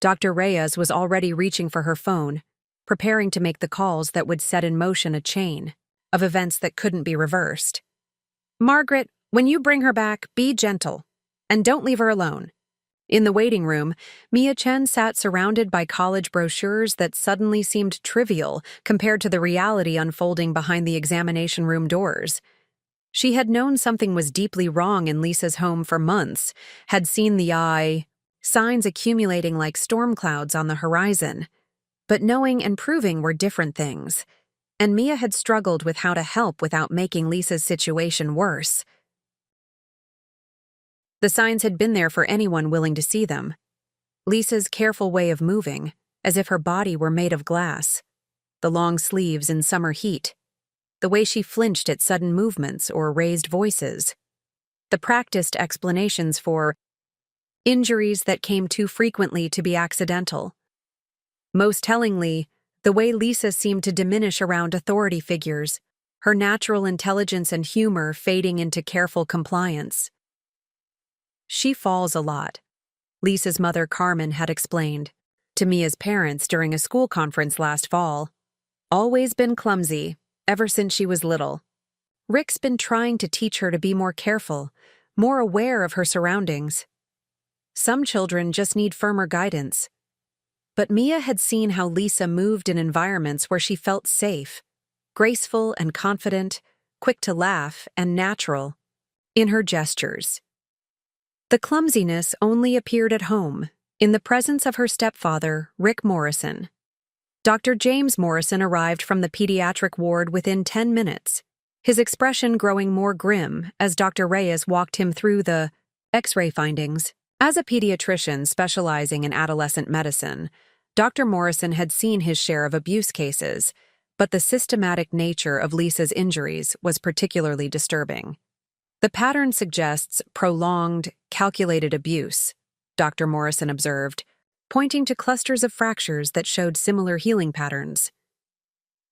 S1: Dr. Reyes was already reaching for her phone, preparing to make the calls that would set in motion a chain of events that couldn't be reversed. Margaret, when you bring her back, be gentle, and don't leave her alone. In the waiting room, Mia Chen sat surrounded by college brochures that suddenly seemed trivial compared to the reality unfolding behind the examination room doors. She had known something was deeply wrong in Lisa's home for months, had seen the signs accumulating like storm clouds on the horizon. But knowing and proving were different things, and Mia had struggled with how to help without making Lisa's situation worse. The signs had been there for anyone willing to see them. Lisa's careful way of moving, as if her body were made of glass. The long sleeves in summer heat. The way she flinched at sudden movements or raised voices. The practiced explanations for injuries that came too frequently to be accidental. Most tellingly, the way Lisa seemed to diminish around authority figures, her natural intelligence and humor fading into careful compliance. She falls a lot, Lisa's mother Carmen had explained to Mia's parents during a school conference last fall. Always been clumsy, ever since she was little. Rick's been trying to teach her to be more careful, more aware of her surroundings. Some children just need firmer guidance. But Mia had seen how Lisa moved in environments where she felt safe, graceful and confident, quick to laugh and natural in her gestures. The clumsiness only appeared at home, in the presence of her stepfather, Rick Morrison. Dr. James Morrison arrived from the pediatric ward within 10 minutes, his expression growing more grim as Dr. Reyes walked him through the X-ray findings. As a pediatrician specializing in adolescent medicine, Dr. Morrison had seen his share of abuse cases, but the systematic nature of Lisa's injuries was particularly disturbing. The pattern suggests prolonged, calculated abuse, Dr. Morrison observed, pointing to clusters of fractures that showed similar healing patterns.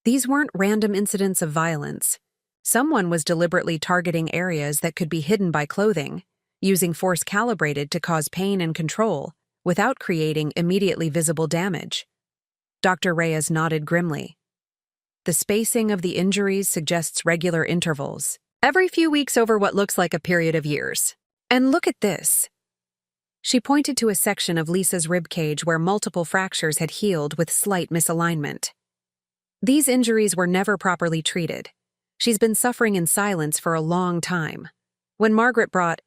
S1: These weren't random incidents of violence. Someone was deliberately targeting areas that could be hidden by clothing, using force calibrated to cause pain and control, without creating immediately visible damage. Dr. Reyes nodded grimly. The spacing of the injuries suggests regular intervals, every few weeks over what looks like a period of years. And look at this. She pointed to a section of Lisa's ribcage where multiple fractures had healed with slight misalignment. These injuries were never properly treated. She's been suffering in silence for a long time. When Margaret brought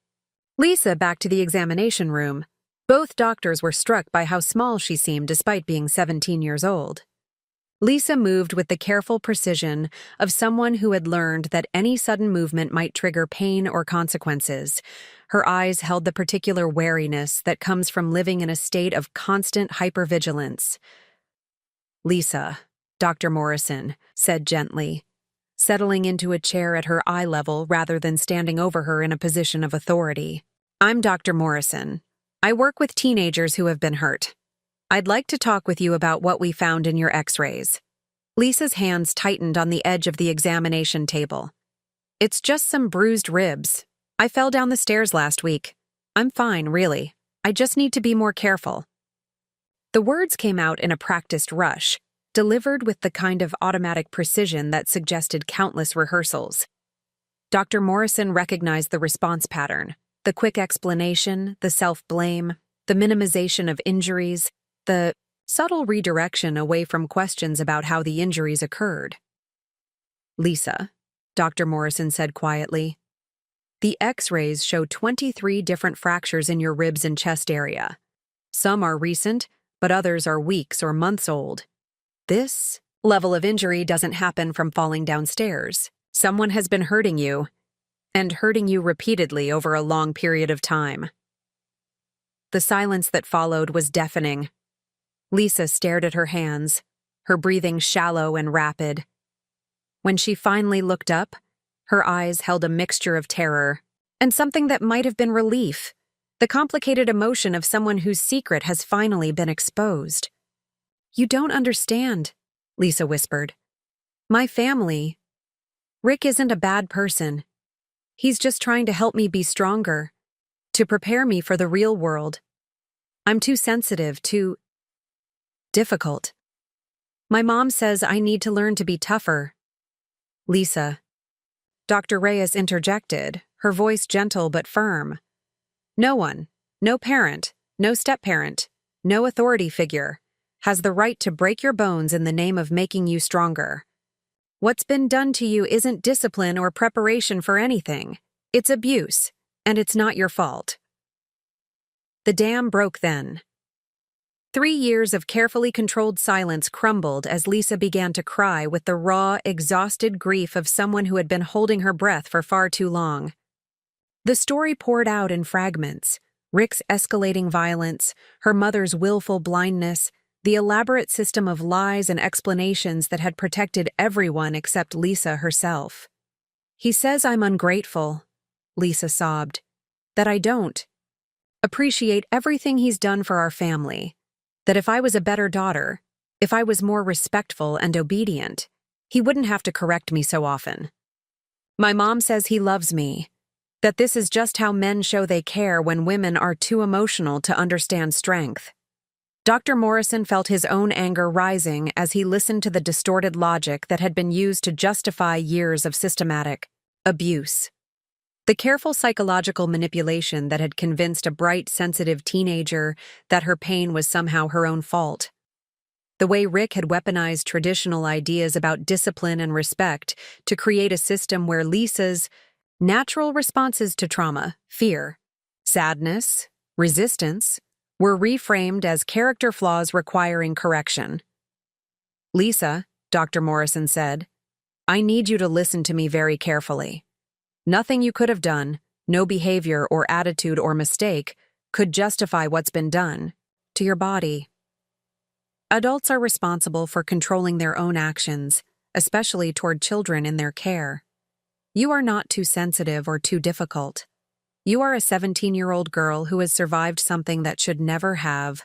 S1: Lisa back to the examination room, both doctors were struck by how small she seemed despite being 17 years old. Lisa moved with the careful precision of someone who had learned that any sudden movement might trigger pain or consequences. Her eyes held the particular wariness that comes from living in a state of constant hypervigilance. Lisa, Dr. Morrison said gently, settling into a chair at her eye level rather than standing over her in a position of authority. I'm Dr. Morrison. I work with teenagers who have been hurt. I'd like to talk with you about what we found in your X-rays. Lisa's hands tightened on the edge of the examination table. It's just some bruised ribs. I fell down the stairs last week. I'm fine, really. I just need to be more careful. The words came out in a practiced rush, delivered with the kind of automatic precision that suggested countless rehearsals. Dr. Morrison recognized the response pattern, the quick explanation, the self-blame, the minimization of injuries, the subtle redirection away from questions about how the injuries occurred. Lisa, Dr. Morrison said quietly, the X-rays show 23 different fractures in your ribs and chest area. Some are recent, but others are weeks or months old. This level of injury doesn't happen from falling downstairs. Someone has been hurting you, and hurting you repeatedly over a long period of time. The silence that followed was deafening. Lisa stared at her hands, her breathing shallow and rapid. When she finally looked up, her eyes held a mixture of terror and something that might have been relief, the complicated emotion of someone whose secret has finally been exposed. You don't understand, Lisa whispered. My family. Rick isn't a bad person. He's just trying to help me be stronger, to prepare me for the real world. I'm too sensitive, too difficult. My mom says I need to learn to be tougher. Lisa. Dr. Reyes interjected, her voice gentle but firm. No one, no parent, no step-parent, no authority figure, has the right to break your bones in the name of making you stronger. What's been done to you isn't discipline or preparation for anything. It's abuse, and it's not your fault. The dam broke then. 3 years of carefully controlled silence crumbled as Lisa began to cry with the raw, exhausted grief of someone who had been holding her breath for far too long. The story poured out in fragments: Rick's escalating violence, her mother's willful blindness, the elaborate system of lies and explanations that had protected everyone except Lisa herself. He says I'm ungrateful, Lisa sobbed, that I don't appreciate everything he's done for our family, that if I was a better daughter, if I was more respectful and obedient, he wouldn't have to correct me so often. My mom says he loves me, that this is just how men show they care when women are too emotional to understand strength. Dr. Morrison felt his own anger rising as he listened to the distorted logic that had been used to justify years of systematic abuse. The careful psychological manipulation that had convinced a bright, sensitive teenager that her pain was somehow her own fault. The way Rick had weaponized traditional ideas about discipline and respect to create a system where Lisa's natural responses to trauma, fear, sadness, resistance, were reframed as character flaws requiring correction. Lisa, Dr. Morrison said, I need you to listen to me very carefully. Nothing you could have done, no behavior or attitude or mistake, could justify what's been done to your body. Adults are responsible for controlling their own actions, especially toward children in their care. You are not too sensitive or too difficult. You are a 17-year-old girl who has survived something that should never have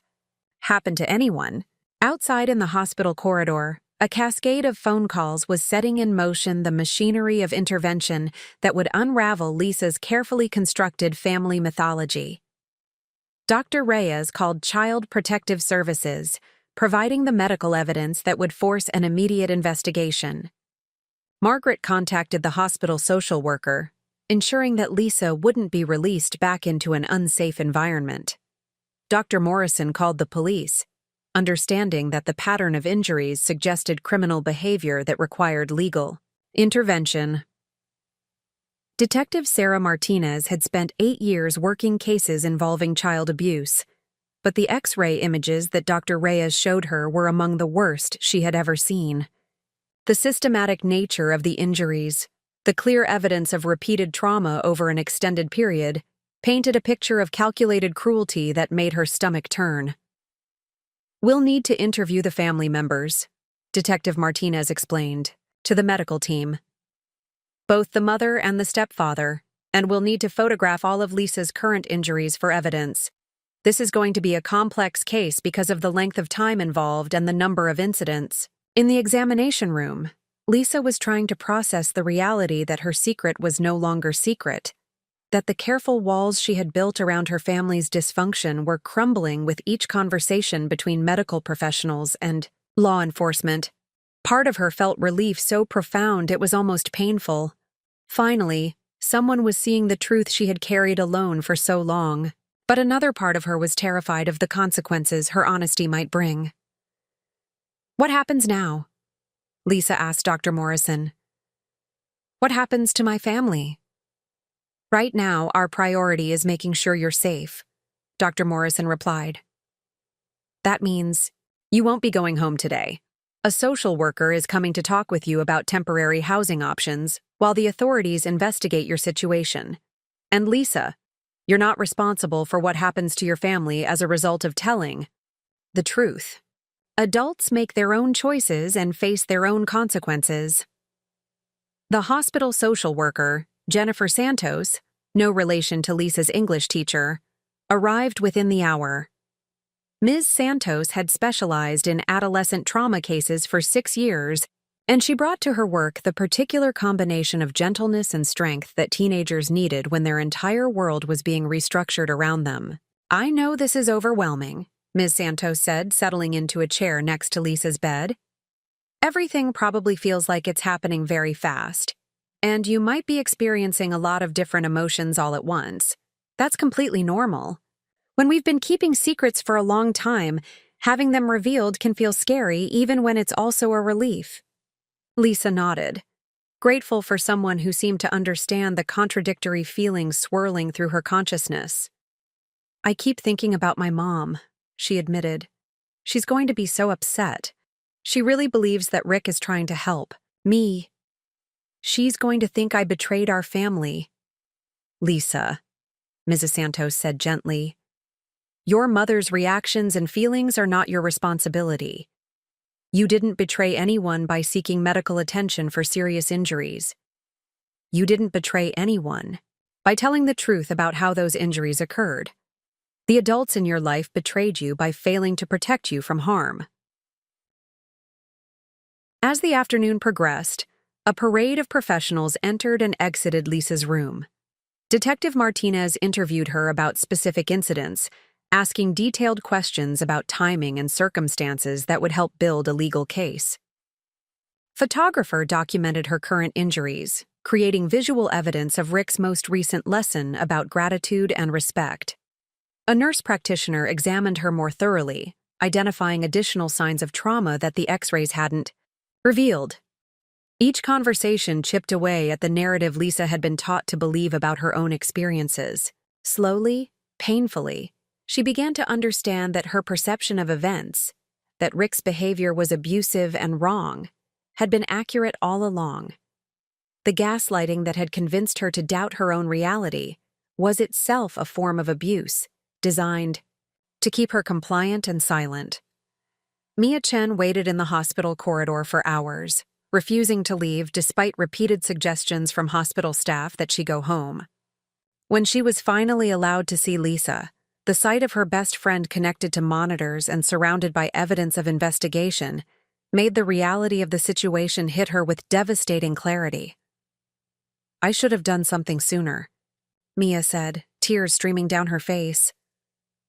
S1: happened to anyone. Outside in the hospital corridor, a cascade of phone calls was setting in motion the machinery of intervention that would unravel Lisa's carefully constructed family mythology. Dr. Reyes called Child Protective Services, providing the medical evidence that would force an immediate investigation. Margaret contacted the hospital social worker, ensuring that Lisa wouldn't be released back into an unsafe environment. Dr. Morrison called the police, understanding that the pattern of injuries suggested criminal behavior that required legal intervention. Detective Sarah Martinez had spent 8 years working cases involving child abuse, but the X-ray images that Dr. Reyes showed her were among the worst she had ever seen. The systematic nature of the injuries, the clear evidence of repeated trauma over an extended period, painted a picture of calculated cruelty that made her stomach turn. We'll need to interview the family members, Detective Martinez explained, to the medical team. Both the mother and the stepfather, and we'll need to photograph all of Lisa's current injuries for evidence. This is going to be a complex case because of the length of time involved and the number of incidents. In the examination room, Lisa was trying to process the reality that her secret was no longer secret, that the careful walls she had built around her family's dysfunction were crumbling with each conversation between medical professionals and law enforcement. Part of her felt relief so profound it was almost painful. Finally, someone was seeing the truth she had carried alone for so long, but another part of her was terrified of the consequences her honesty might bring. What happens now? Lisa asked Dr. Morrison. What happens to my family? Right now, our priority is making sure you're safe, Dr. Morrison replied. That means you won't be going home today. A social worker is coming to talk with you about temporary housing options while the authorities investigate your situation. And Lisa, you're not responsible for what happens to your family as a result of telling the truth. Adults make their own choices and face their own consequences. The hospital social worker, Jennifer Santos, no relation to Lisa's English teacher, arrived within the hour. Ms. Santos had specialized in adolescent trauma cases for 6 years And she brought to her work the particular combination of gentleness and strength that teenagers needed when their entire world was being restructured around them. "I know this is overwhelming," Ms. Santos said, settling into a chair next to Lisa's bed. "Everything probably feels like it's happening very fast, and you might be experiencing a lot of different emotions all at once. That's completely normal. When we've been keeping secrets for a long time, having them revealed can feel scary even when it's also a relief." Lisa nodded, grateful for someone who seemed to understand the contradictory feelings swirling through her consciousness. "I keep thinking about my mom," she admitted. "She's going to be so upset. She really believes that Rick is trying to help me. She's going to think I betrayed our family." "Lisa," Mrs. Santos said gently, "your mother's reactions and feelings are not your responsibility. You didn't betray anyone by seeking medical attention for serious injuries. You didn't betray anyone by telling the truth about how those injuries occurred. The adults in your life betrayed you by failing to protect you from harm." As the afternoon progressed, a parade of professionals entered and exited Lisa's room. Detective Martinez interviewed her about specific incidents, asking detailed questions about timing and circumstances that would help build a legal case. Photographer documented her current injuries, creating visual evidence of Rick's most recent lesson about gratitude and respect. A nurse practitioner examined her more thoroughly, identifying additional signs of trauma that the X-rays hadn't revealed. Each conversation chipped away at the narrative Lisa had been taught to believe about her own experiences. Slowly, painfully, she began to understand that her perception of events, that Rick's behavior was abusive and wrong, had been accurate all along. The gaslighting that had convinced her to doubt her own reality was itself a form of abuse, designed to keep her compliant and silent. Mia Chen waited in the hospital corridor for hours, refusing to leave despite repeated suggestions from hospital staff that she go home. When she was finally allowed to see Lisa, the sight of her best friend connected to monitors and surrounded by evidence of investigation made the reality of the situation hit her with devastating clarity. "I should have done something sooner," Mia said, tears streaming down her face.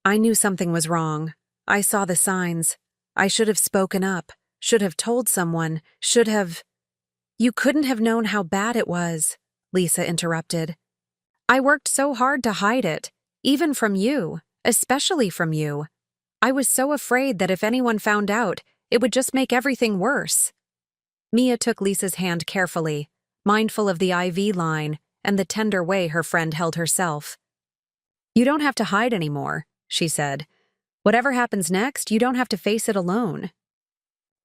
S1: "I knew something was wrong. I saw the signs. I should have spoken up, should have told someone, should have—" "You couldn't have known how bad it was," Lisa interrupted. "I worked so hard to hide it, even from you, especially from you. I was so afraid that if anyone found out, it would just make everything worse." Mia took Lisa's hand carefully, mindful of the IV line and the tender way her friend held herself. "You don't have to hide anymore," she said. "Whatever happens next, you don't have to face it alone."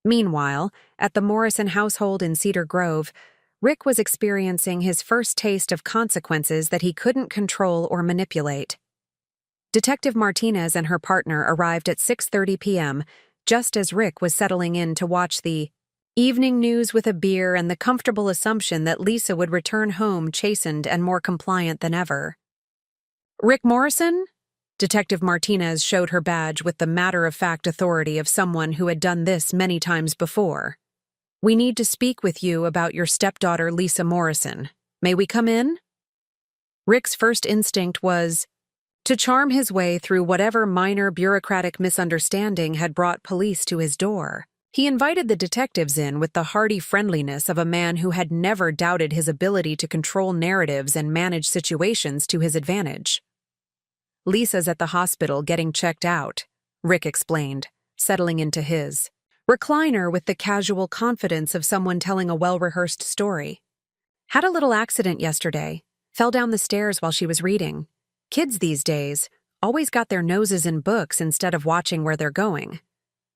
S1: Meanwhile, at the Morrison household in Cedar Grove, Rick was experiencing his first taste of consequences that he couldn't control or manipulate. Detective Martinez and her partner arrived at 6:30 p.m., just as Rick was settling in to watch the evening news with a beer and the comfortable assumption that Lisa would return home chastened and more compliant than ever. "Rick Morrison?" Detective Martinez showed her badge with the matter-of-fact authority of someone who had done this many times before. "We need to speak with you about your stepdaughter, Lisa Morrison. May we come in?" Rick's first instinct was to charm his way through whatever minor bureaucratic misunderstanding had brought police to his door. He invited the detectives in with the hearty friendliness of a man who had never doubted his ability to control narratives and manage situations to his advantage. "Lisa's at the hospital getting checked out," Rick explained, settling into his recliner with the casual confidence of someone telling a well-rehearsed story. "Had a little accident yesterday. Fell down the stairs while she was reading. Kids these days always got their noses in books instead of watching where they're going.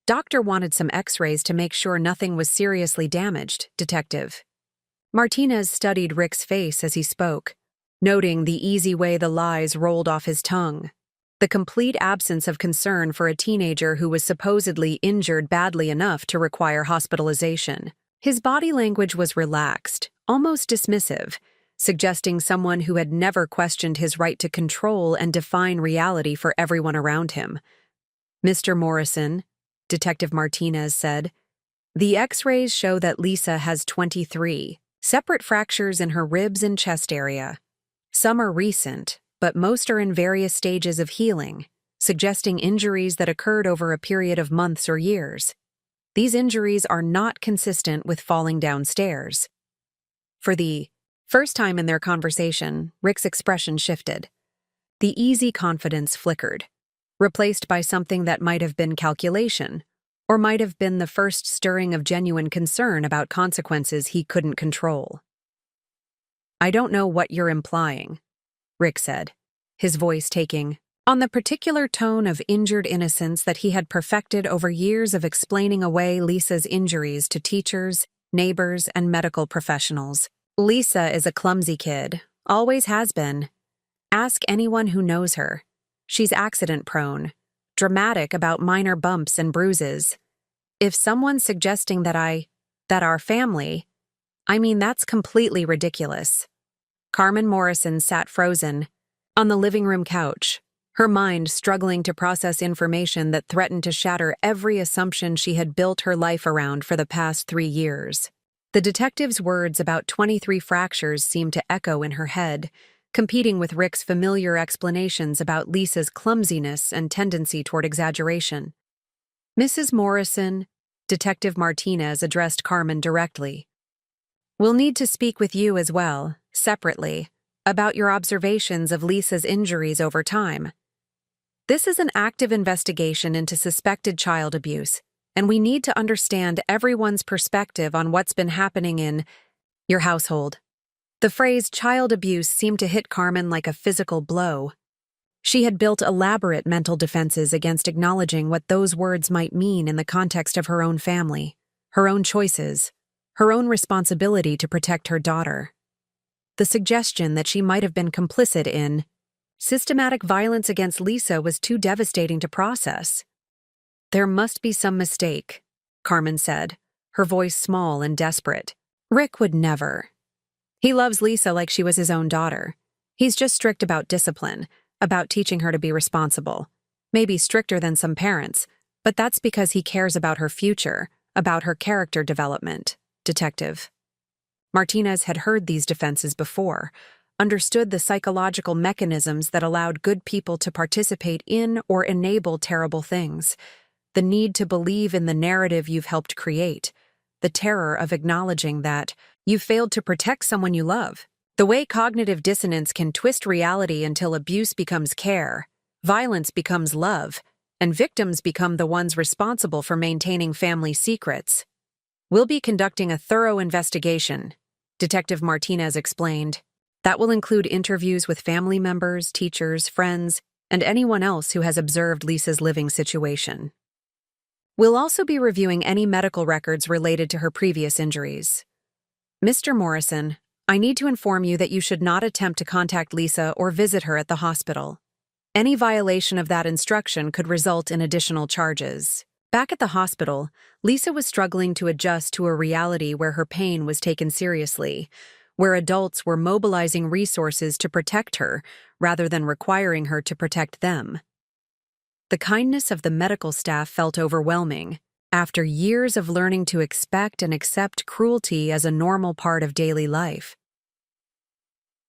S1: Doctor wanted some X-rays to make sure nothing was seriously damaged, Detective." Martinez studied Rick's face as he spoke, noting the easy way the lies rolled off his tongue, the complete absence of concern for a teenager who was supposedly injured badly enough to require hospitalization. His body language was relaxed, almost dismissive, suggesting someone who had never questioned his right to control and define reality for everyone around him. "Mr. Morrison," Detective Martinez said, The X-rays show that Lisa has 23 separate fractures in her ribs and chest area. Some are recent, but most are in various stages of healing, suggesting injuries that occurred over a period of months or years. These injuries are not consistent with falling down stairs. For the first time in their conversation, Rick's expression shifted. The easy confidence flickered, replaced by something that might have been calculation, or might have been the first stirring of genuine concern about consequences he couldn't control. "I don't know what you're implying," Rick said, his voice taking on the particular tone of injured innocence that he had perfected over years of explaining away Lisa's injuries to teachers, neighbors, and medical professionals. "Lisa is a clumsy kid, always has been. Ask anyone who knows her. She's accident-prone, dramatic about minor bumps and bruises. If someone's suggesting that our family, that's completely ridiculous." Carmen Morrison sat frozen on the living room couch, her mind struggling to process information that threatened to shatter every assumption she had built her life around for the past 3 years. The detective's words about 23 fractures seemed to echo in her head, competing with Rick's familiar explanations about Lisa's clumsiness and tendency toward exaggeration. "Mrs. Morrison," Detective Martinez addressed Carmen directly, "we'll need to speak with you as well, separately, about your observations of Lisa's injuries over time. This is an active investigation into suspected child abuse, and we need to understand everyone's perspective on what's been happening in your household." The phrase child abuse seemed to hit Carmen like a physical blow. She had built elaborate mental defenses against acknowledging what those words might mean in the context of her own family, her own choices, her own responsibility to protect her daughter. The suggestion that she might have been complicit in systematic violence against Lisa was too devastating to process. "There must be some mistake," Carmen said, her voice small and desperate. "Rick would never. He loves Lisa like she was his own daughter. He's just strict about discipline, about teaching her to be responsible. Maybe stricter than some parents, but that's because he cares about her future, about her character development." Detective Martinez had heard these defenses before, understood the psychological mechanisms that allowed good people to participate in or enable terrible things, the need to believe in the narrative you've helped create, the terror of acknowledging that you've failed to protect someone you love, the way cognitive dissonance can twist reality until abuse becomes care, violence becomes love, and victims become the ones responsible for maintaining family secrets. "We'll be conducting a thorough investigation," Detective Martinez explained. "That will include interviews with family members, teachers, friends, and anyone else who has observed Lisa's living situation. We'll also be reviewing any medical records related to her previous injuries. Mr. Morrison, I need to inform you that you should not attempt to contact Lisa or visit her at the hospital. Any violation of that instruction could result in additional charges." Back at the hospital, Lisa was struggling to adjust to a reality where her pain was taken seriously, where adults were mobilizing resources to protect her rather than requiring her to protect them. The kindness of the medical staff felt overwhelming, after years of learning to expect and accept cruelty as a normal part of daily life.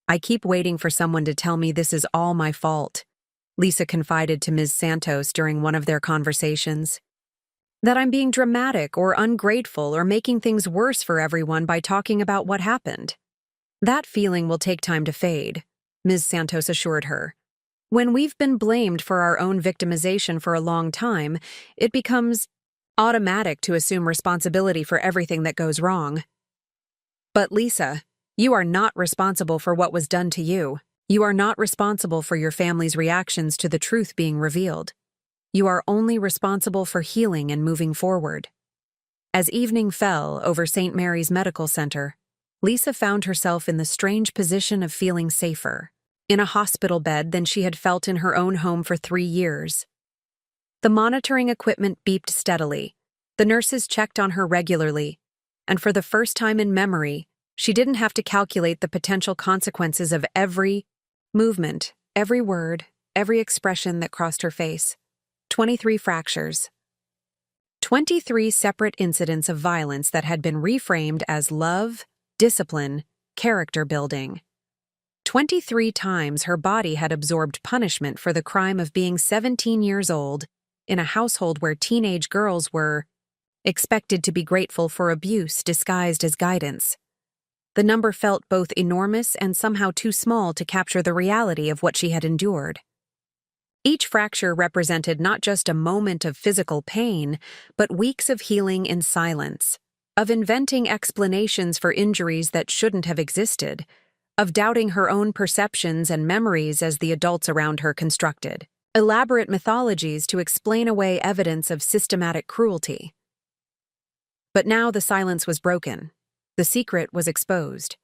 S1: "I keep waiting for someone to tell me this is all my fault," Lisa confided to Ms. Santos during one of their conversations. "That I'm being dramatic or ungrateful or making things worse for everyone by talking about what happened. That feeling will take time to fade," Ms. Santos assured her. "When we've been blamed for our own victimization for a long time, it becomes automatic to assume responsibility for everything that goes wrong. But Lisa, you are not responsible for what was done to you. You are not responsible for your family's reactions to the truth being revealed. You are only responsible for healing and moving forward." As evening fell over St. Mary's Medical Center, Lisa found herself in the strange position of feeling safer in a hospital bed than she had felt in her own home for 3 years. The monitoring equipment beeped steadily, the nurses checked on her regularly, and for the first time in memory, she didn't have to calculate the potential consequences of every movement, every word, every expression that crossed her face. 23 fractures. 23 separate incidents of violence that had been reframed as love, discipline, character building. 23 times her body had absorbed punishment for the crime of being 17 years old in a household where teenage girls were expected to be grateful for abuse disguised as guidance. The number felt both enormous and somehow too small to capture the reality of what she had endured. Each fracture represented not just a moment of physical pain, but weeks of healing in silence, of inventing explanations for injuries that shouldn't have existed, of doubting her own perceptions and memories as the adults around her constructed elaborate mythologies to explain away evidence of systematic cruelty. But now the silence was broken. The secret was exposed.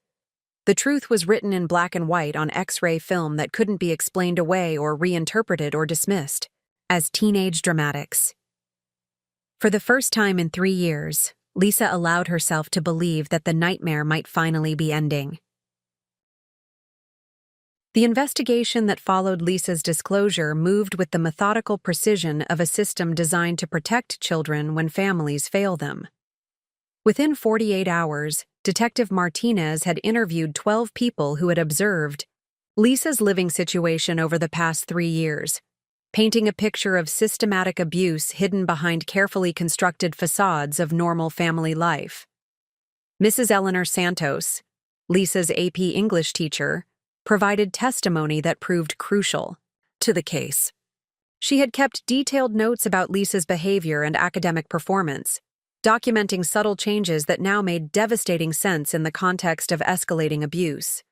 S1: The truth was written in black and white on X-ray film that couldn't be explained away or reinterpreted or dismissed as teenage dramatics. For the first time in 3 years, Lisa allowed herself to believe that the nightmare might finally be ending. The investigation that followed Lisa's disclosure moved with the methodical precision of a system designed to protect children when families fail them. Within 48 hours, Detective Martinez had interviewed 12 people who had observed Lisa's living situation over the past 3 years, painting a picture of systematic abuse hidden behind carefully constructed facades of normal family life. Mrs. Eleanor Santos, Lisa's AP English teacher, provided testimony that proved crucial to the case. She had kept detailed notes about Lisa's behavior and academic performance, documenting subtle changes that now made devastating sense in the context of escalating abuse.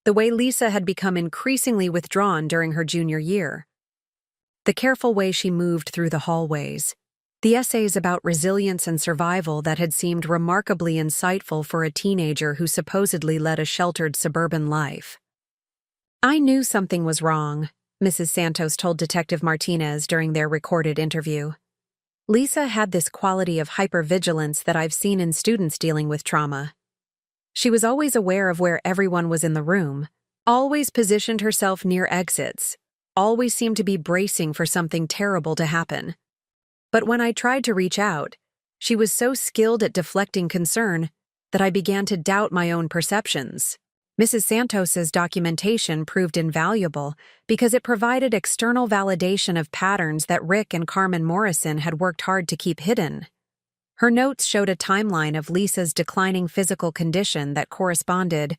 S1: The way Lisa had become increasingly withdrawn during her junior year. The careful way she moved through the hallways. The essays about resilience and survival that had seemed remarkably insightful for a teenager who supposedly led a sheltered suburban life. "I knew something was wrong," Mrs. Santos told Detective Martinez during their recorded interview. "Lisa had this quality of hypervigilance that I've seen in students dealing with trauma. She was always aware of where everyone was in the room, always positioned herself near exits, always seemed to be bracing for something terrible to happen. But when I tried to reach out, she was so skilled at deflecting concern that I began to doubt my own perceptions." Mrs. Santos's documentation proved invaluable because it provided external validation of patterns that Rick and Carmen Morrison had worked hard to keep hidden. Her notes showed a timeline of Lisa's declining physical condition that corresponded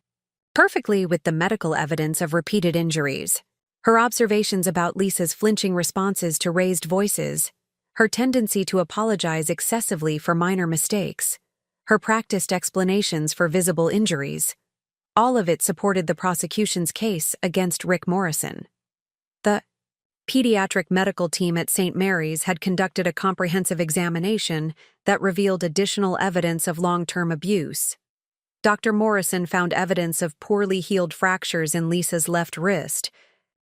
S1: perfectly with the medical evidence of repeated injuries. Her observations about Lisa's flinching responses to raised voices, her tendency to apologize excessively for minor mistakes, her practiced explanations for visible injuries. All of it supported the prosecution's case against Rick Morrison. The pediatric medical team at St. Mary's had conducted a comprehensive examination that revealed additional evidence of long-term abuse. Dr. Morrison found evidence of poorly healed fractures in Lisa's left wrist,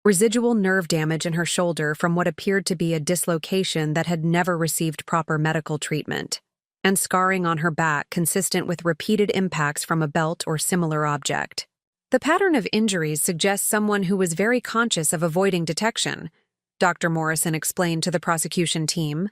S1: residual nerve damage in her shoulder from what appeared to be a dislocation that had never received proper medical treatment, and scarring on her back consistent with repeated impacts from a belt or similar object. The pattern of injuries suggests someone who was very conscious of avoiding detection, Dr. Morrison explained to the prosecution team.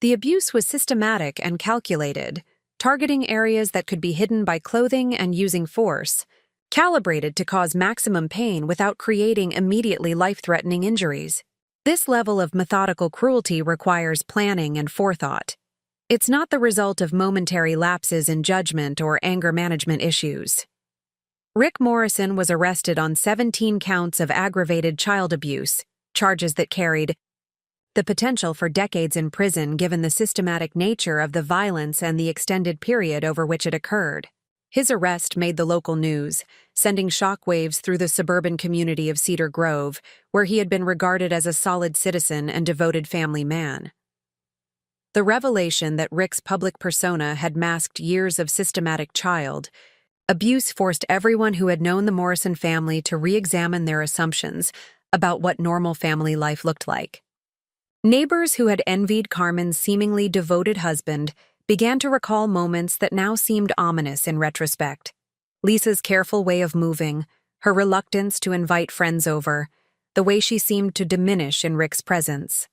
S1: The abuse was systematic and calculated, targeting areas that could be hidden by clothing and using force, calibrated to cause maximum pain without creating immediately life-threatening injuries. This level of methodical cruelty requires planning and forethought. It's not the result of momentary lapses in judgment or anger management issues. Rick Morrison was arrested on 17 counts of aggravated child abuse, charges that carried the potential for decades in prison given the systematic nature of the violence and the extended period over which it occurred. His arrest made the local news, sending shockwaves through the suburban community of Cedar Grove, where he had been regarded as a solid citizen and devoted family man. The revelation that Rick's public persona had masked years of systematic child abuse forced everyone who had known the Morrison family to re-examine their assumptions about what normal family life looked like. Neighbors who had envied Carmen's seemingly devoted husband began to recall moments that now seemed ominous in retrospect. Lisa's careful way of moving, her reluctance to invite friends over, the way she seemed to diminish in Rick's presence.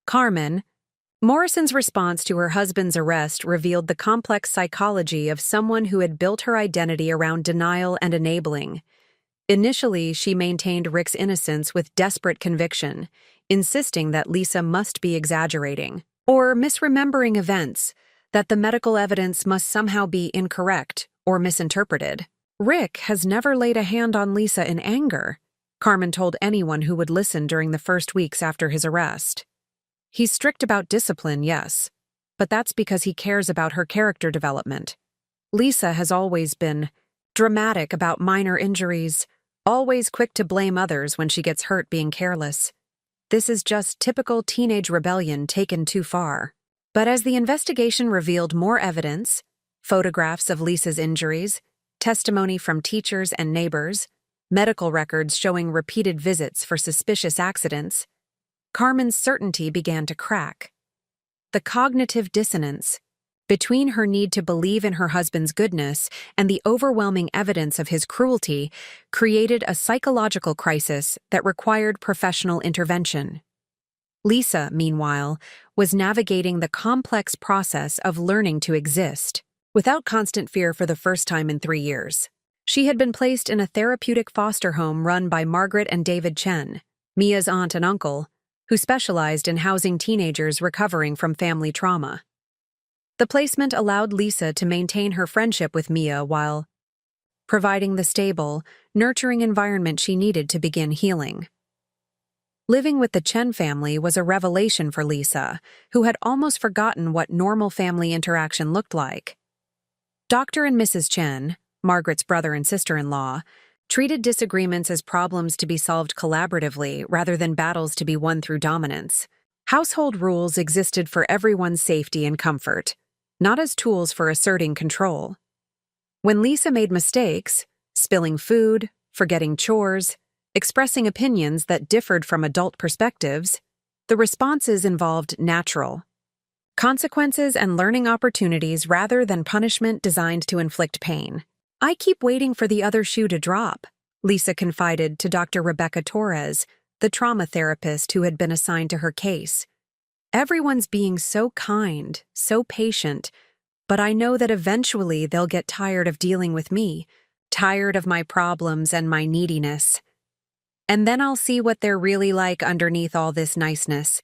S1: Carmen, Morrison's response to her husband's arrest revealed the complex psychology of someone who had built her identity around denial and enabling. Initially, she maintained Rick's innocence with desperate conviction, insisting that Lisa must be exaggerating or misremembering events, that the medical evidence must somehow be incorrect or misinterpreted. Rick has never laid a hand on Lisa in anger, Carmen told anyone who would listen during the first weeks after his arrest. He's strict about discipline, yes, but that's because he cares about her character development. Lisa has always been dramatic about minor injuries, always quick to blame others when she gets hurt being careless. This is just typical teenage rebellion taken too far. But as the investigation revealed more evidence, photographs of Lisa's injuries, testimony from teachers and neighbors, medical records showing repeated visits for suspicious accidents, Carmen's certainty began to crack. The cognitive dissonance between her need to believe in her husband's goodness and the overwhelming evidence of his cruelty created a psychological crisis that required professional intervention. Lisa, meanwhile, was navigating the complex process of learning to exist without constant fear for the first time in 3 years. She had been placed in a therapeutic foster home run by Margaret and David Chen, Mia's aunt and uncle, who specialized in housing teenagers recovering from family trauma. The placement allowed Lisa to maintain her friendship with Mia while providing the stable, nurturing environment she needed to begin healing. Living with the Chen family was a revelation for Lisa, who had almost forgotten what normal family interaction looked like. Dr. and Mrs. Chen, Margaret's brother and sister-in-law, treated disagreements as problems to be solved collaboratively rather than battles to be won through dominance. Household rules existed for everyone's safety and comfort, not as tools for asserting control. When Lisa made mistakes, spilling food, forgetting chores, expressing opinions that differed from adult perspectives, the responses involved natural consequences and learning opportunities rather than punishment designed to inflict pain. "I keep waiting for the other shoe to drop," Lisa confided to Dr. Rebecca Torres, the trauma therapist who had been assigned to her case. "Everyone's being so kind, so patient, but I know that eventually they'll get tired of dealing with me, tired of my problems and my neediness. And then I'll see what they're really like underneath all this niceness."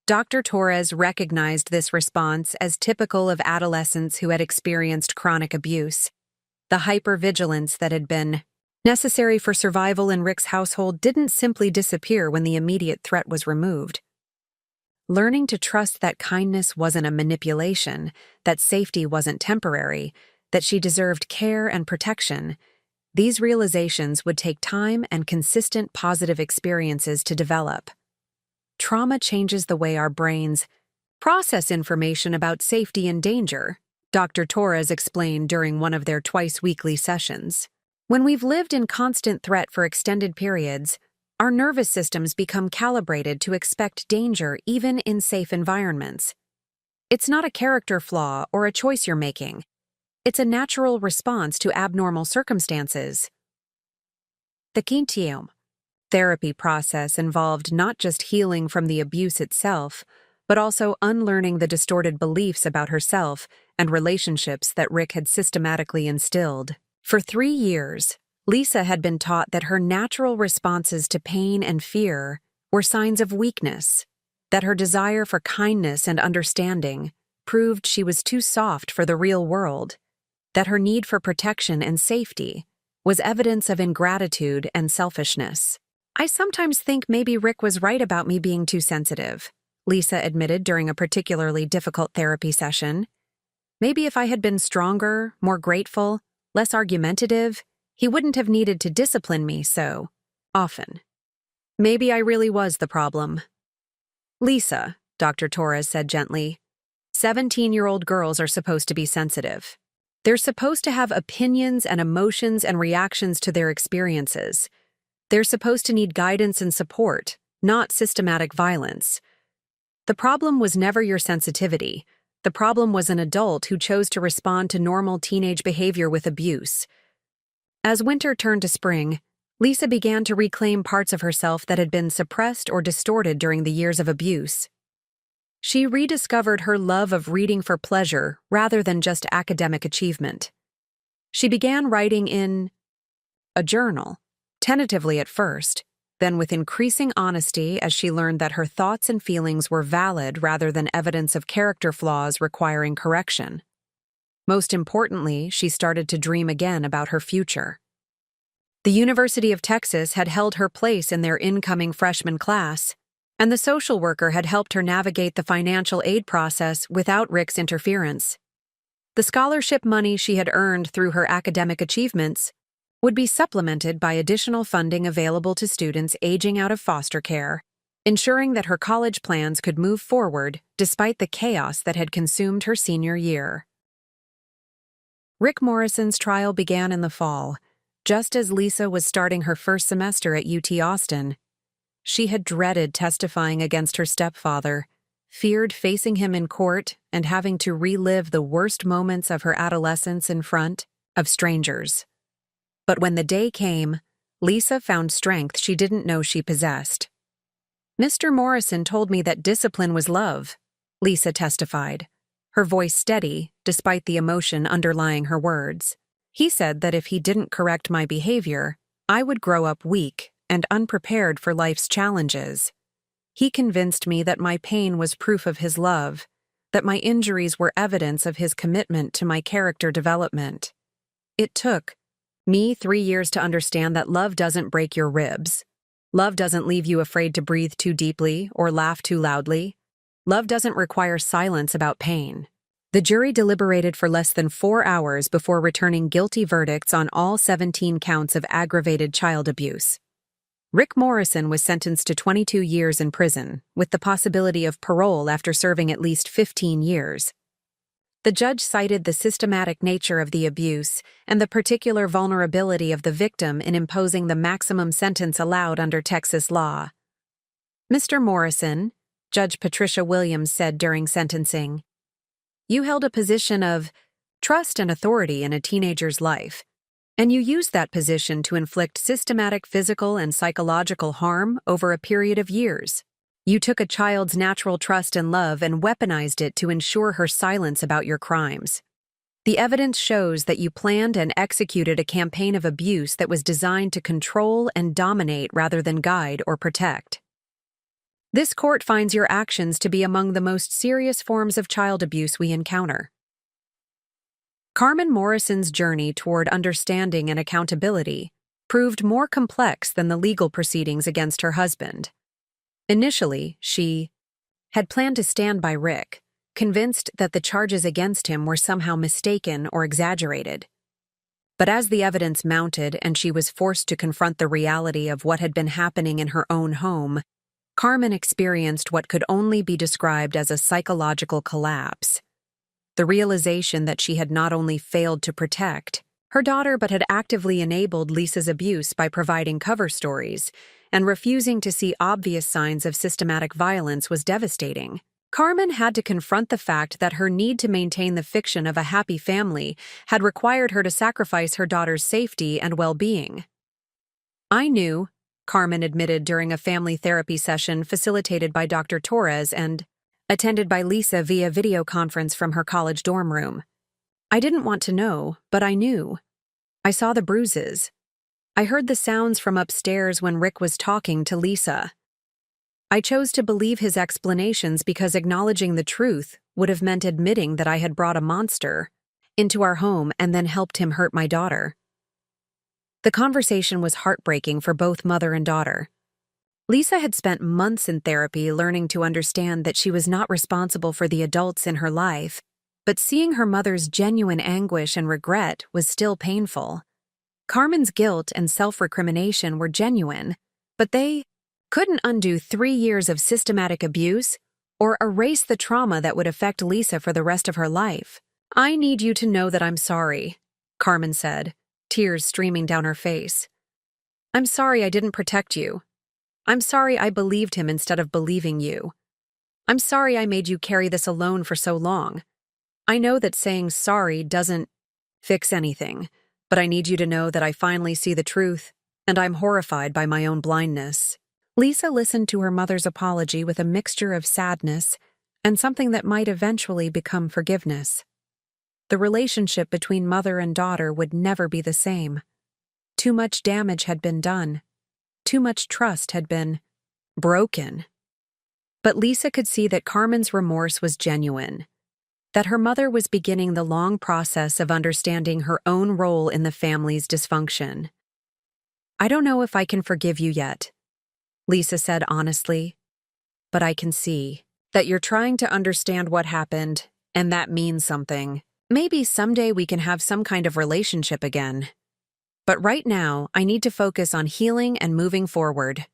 S1: Dr. Torres recognized this response as typical of adolescents who had experienced chronic abuse. The hypervigilance that had been necessary for survival in Rick's household didn't simply disappear when the immediate threat was removed. Learning to trust that kindness wasn't a manipulation, that safety wasn't temporary, that she deserved care and protection, these realizations would take time and consistent positive experiences to develop. Trauma changes the way our brains process information about safety and danger, Dr. Torres explained during one of their twice-weekly sessions. When we've lived in constant threat for extended periods, our nervous systems become calibrated to expect danger even in safe environments. It's not a character flaw or a choice you're making. It's a natural response to abnormal circumstances. The Quintium therapy process involved not just healing from the abuse itself, but also unlearning the distorted beliefs about herself and relationships that Rick had systematically instilled. For 3 years, Lisa had been taught that her natural responses to pain and fear were signs of weakness, that her desire for kindness and understanding proved she was too soft for the real world, that her need for protection and safety was evidence of ingratitude and selfishness. "I sometimes think maybe Rick was right about me being too sensitive," Lisa admitted during a particularly difficult therapy session. "Maybe if I had been stronger, more grateful, less argumentative, he wouldn't have needed to discipline me so often. Maybe I really was the problem." "Lisa," Dr. Torres said gently, 17-year-old girls are supposed to be sensitive. They're supposed to have opinions and emotions and reactions to their experiences. They're supposed to need guidance and support, not systematic violence. The problem was never your sensitivity. The problem was an adult who chose to respond to normal teenage behavior with abuse. As winter turned to spring, Lisa began to reclaim parts of herself that had been suppressed or distorted during the years of abuse. She rediscovered her love of reading for pleasure rather than just academic achievement. She began writing in a journal, tentatively at first, then with increasing honesty as she learned that her thoughts and feelings were valid rather than evidence of character flaws requiring correction. Most importantly, she started to dream again about her future. The University of Texas had held her place in their incoming freshman class, and the social worker had helped her navigate the financial aid process without Rick's interference. The scholarship money she had earned through her academic achievements would be supplemented by additional funding available to students aging out of foster care, ensuring that her college plans could move forward despite the chaos that had consumed her senior year. Rick Morrison's trial began in the fall, just as Lisa was starting her first semester at UT Austin. She had dreaded testifying against her stepfather, feared facing him in court and having to relive the worst moments of her adolescence in front of strangers. But when the day came, Lisa found strength she didn't know she possessed. "Mr. Morrison told me that discipline was love," Lisa testified, her voice steady despite the emotion underlying her words. "He said that if he didn't correct my behavior, I would grow up weak and unprepared for life's challenges. He convinced me that my pain was proof of his love, that my injuries were evidence of his commitment to my character development. It took me 3 years to understand that love doesn't break your ribs. Love doesn't leave you afraid to breathe too deeply or laugh too loudly. Love doesn't require silence about pain." The jury deliberated for less than 4 hours before returning guilty verdicts on all 17 counts of aggravated child abuse. Rick Morrison was sentenced to 22 years in prison, with the possibility of parole after serving at least 15 years. The judge cited the systematic nature of the abuse and the particular vulnerability of the victim in imposing the maximum sentence allowed under Texas law. "Mr. Morrison," Judge Patricia Williams said during sentencing, "you held a position of trust and authority in a teenager's life, and you used that position to inflict systematic physical and psychological harm over a period of years. You took a child's natural trust and love and weaponized it to ensure her silence about your crimes. The evidence shows that you planned and executed a campaign of abuse that was designed to control and dominate rather than guide or protect. This court finds your actions to be among the most serious forms of child abuse we encounter." Carmen Morrison's journey toward understanding and accountability proved more complex than the legal proceedings against her husband. Initially, she had planned to stand by Rick, convinced that the charges against him were somehow mistaken or exaggerated. But as the evidence mounted and she was forced to confront the reality of what had been happening in her own home, Carmen experienced what could only be described as a psychological collapse. The realization that she had not only failed to protect her daughter but had actively enabled Lisa's abuse by providing cover stories and refusing to see obvious signs of systematic violence was devastating. Carmen had to confront the fact that her need to maintain the fiction of a happy family had required her to sacrifice her daughter's safety and well-being. "I knew," Carmen admitted during a family therapy session facilitated by Dr. Torres and attended by Lisa via video conference from her college dorm room. "I didn't want to know, but I knew. I saw the bruises. I heard the sounds from upstairs when Rick was talking to Lisa. I chose to believe his explanations because acknowledging the truth would have meant admitting that I had brought a monster into our home and then helped him hurt my daughter." The conversation was heartbreaking for both mother and daughter. Lisa had spent months in therapy learning to understand that she was not responsible for the adults in her life, but seeing her mother's genuine anguish and regret was still painful. Carmen's guilt and self-recrimination were genuine, but they couldn't undo 3 years of systematic abuse or erase the trauma that would affect Lisa for the rest of her life. "I need you to know that I'm sorry," Carmen said, tears streaming down her face. "I'm sorry I didn't protect you. I'm sorry I believed him instead of believing you. I'm sorry I made you carry this alone for so long. I know that saying sorry doesn't fix anything, but I need you to know that I finally see the truth, and I'm horrified by my own blindness." Lisa listened to her mother's apology with a mixture of sadness and something that might eventually become forgiveness. The relationship between mother and daughter would never be the same. Too much damage had been done. Too much trust had been broken. But Lisa could see that Carmen's remorse was genuine, that her mother was beginning the long process of understanding her own role in the family's dysfunction. "I don't know if I can forgive you yet," Lisa said honestly, "but I can see that you're trying to understand what happened, and that means something. Maybe someday we can have some kind of relationship again. But right now, I need to focus on healing and moving forward."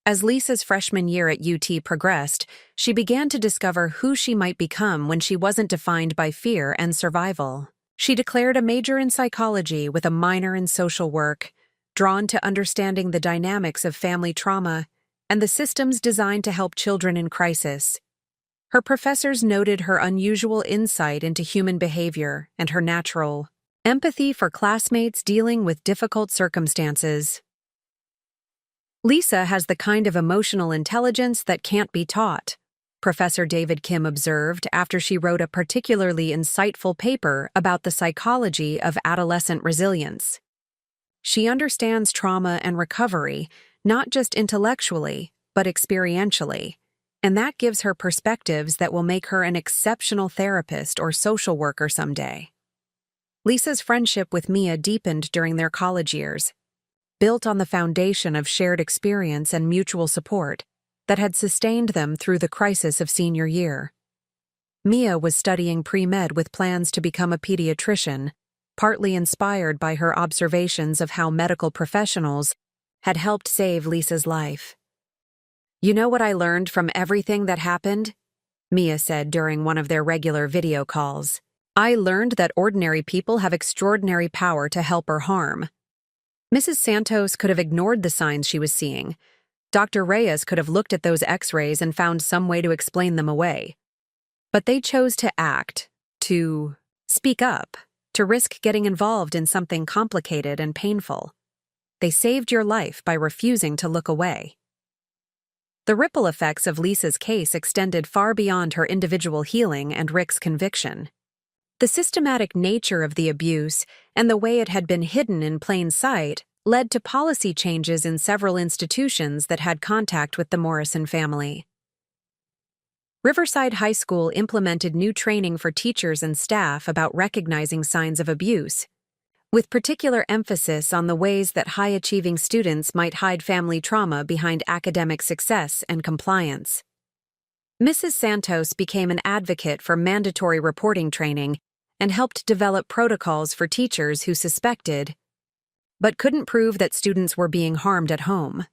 S1: As Lisa's freshman year at UT progressed, she began to discover who she might become when she wasn't defined by fear and survival. She declared a major in psychology with a minor in social work, drawn to understanding the dynamics of family trauma and the systems designed to help children in crisis. Her professors noted her unusual insight into human behavior and her natural empathy for classmates dealing with difficult circumstances. "Lisa has the kind of emotional intelligence that can't be taught," Professor David Kim observed after she wrote a particularly insightful paper about the psychology of adolescent resilience. "She understands trauma and recovery, not just intellectually, but experientially, and that gives her perspectives that will make her an exceptional therapist or social worker someday." Lisa's friendship with Mia deepened during their college years, built on the foundation of shared experience and mutual support that had sustained them through the crisis of senior year. Mia was studying pre-med with plans to become a pediatrician, partly inspired by her observations of how medical professionals had helped save Lisa's life. "You know what I learned from everything that happened?" Mia said during one of their regular video calls. "I learned that ordinary people have extraordinary power to help or harm." Mrs. Santos could have ignored the signs she was seeing. Dr. Reyes could have looked at those X-rays and found some way to explain them away. But they chose to act, to speak up, to risk getting involved in something complicated and painful. They saved your life by refusing to look away. The ripple effects of Lisa's case extended far beyond her individual healing and Rick's conviction. The systematic nature of the abuse and the way it had been hidden in plain sight led to policy changes in several institutions that had contact with the Morrison family. Riverside High School implemented new training for teachers and staff about recognizing signs of abuse, with particular emphasis on the ways that high-achieving students might hide family trauma behind academic success and compliance. Mrs. Santos became an advocate for mandatory reporting training and helped develop protocols for teachers who suspected, but couldn't prove that students were being harmed at home.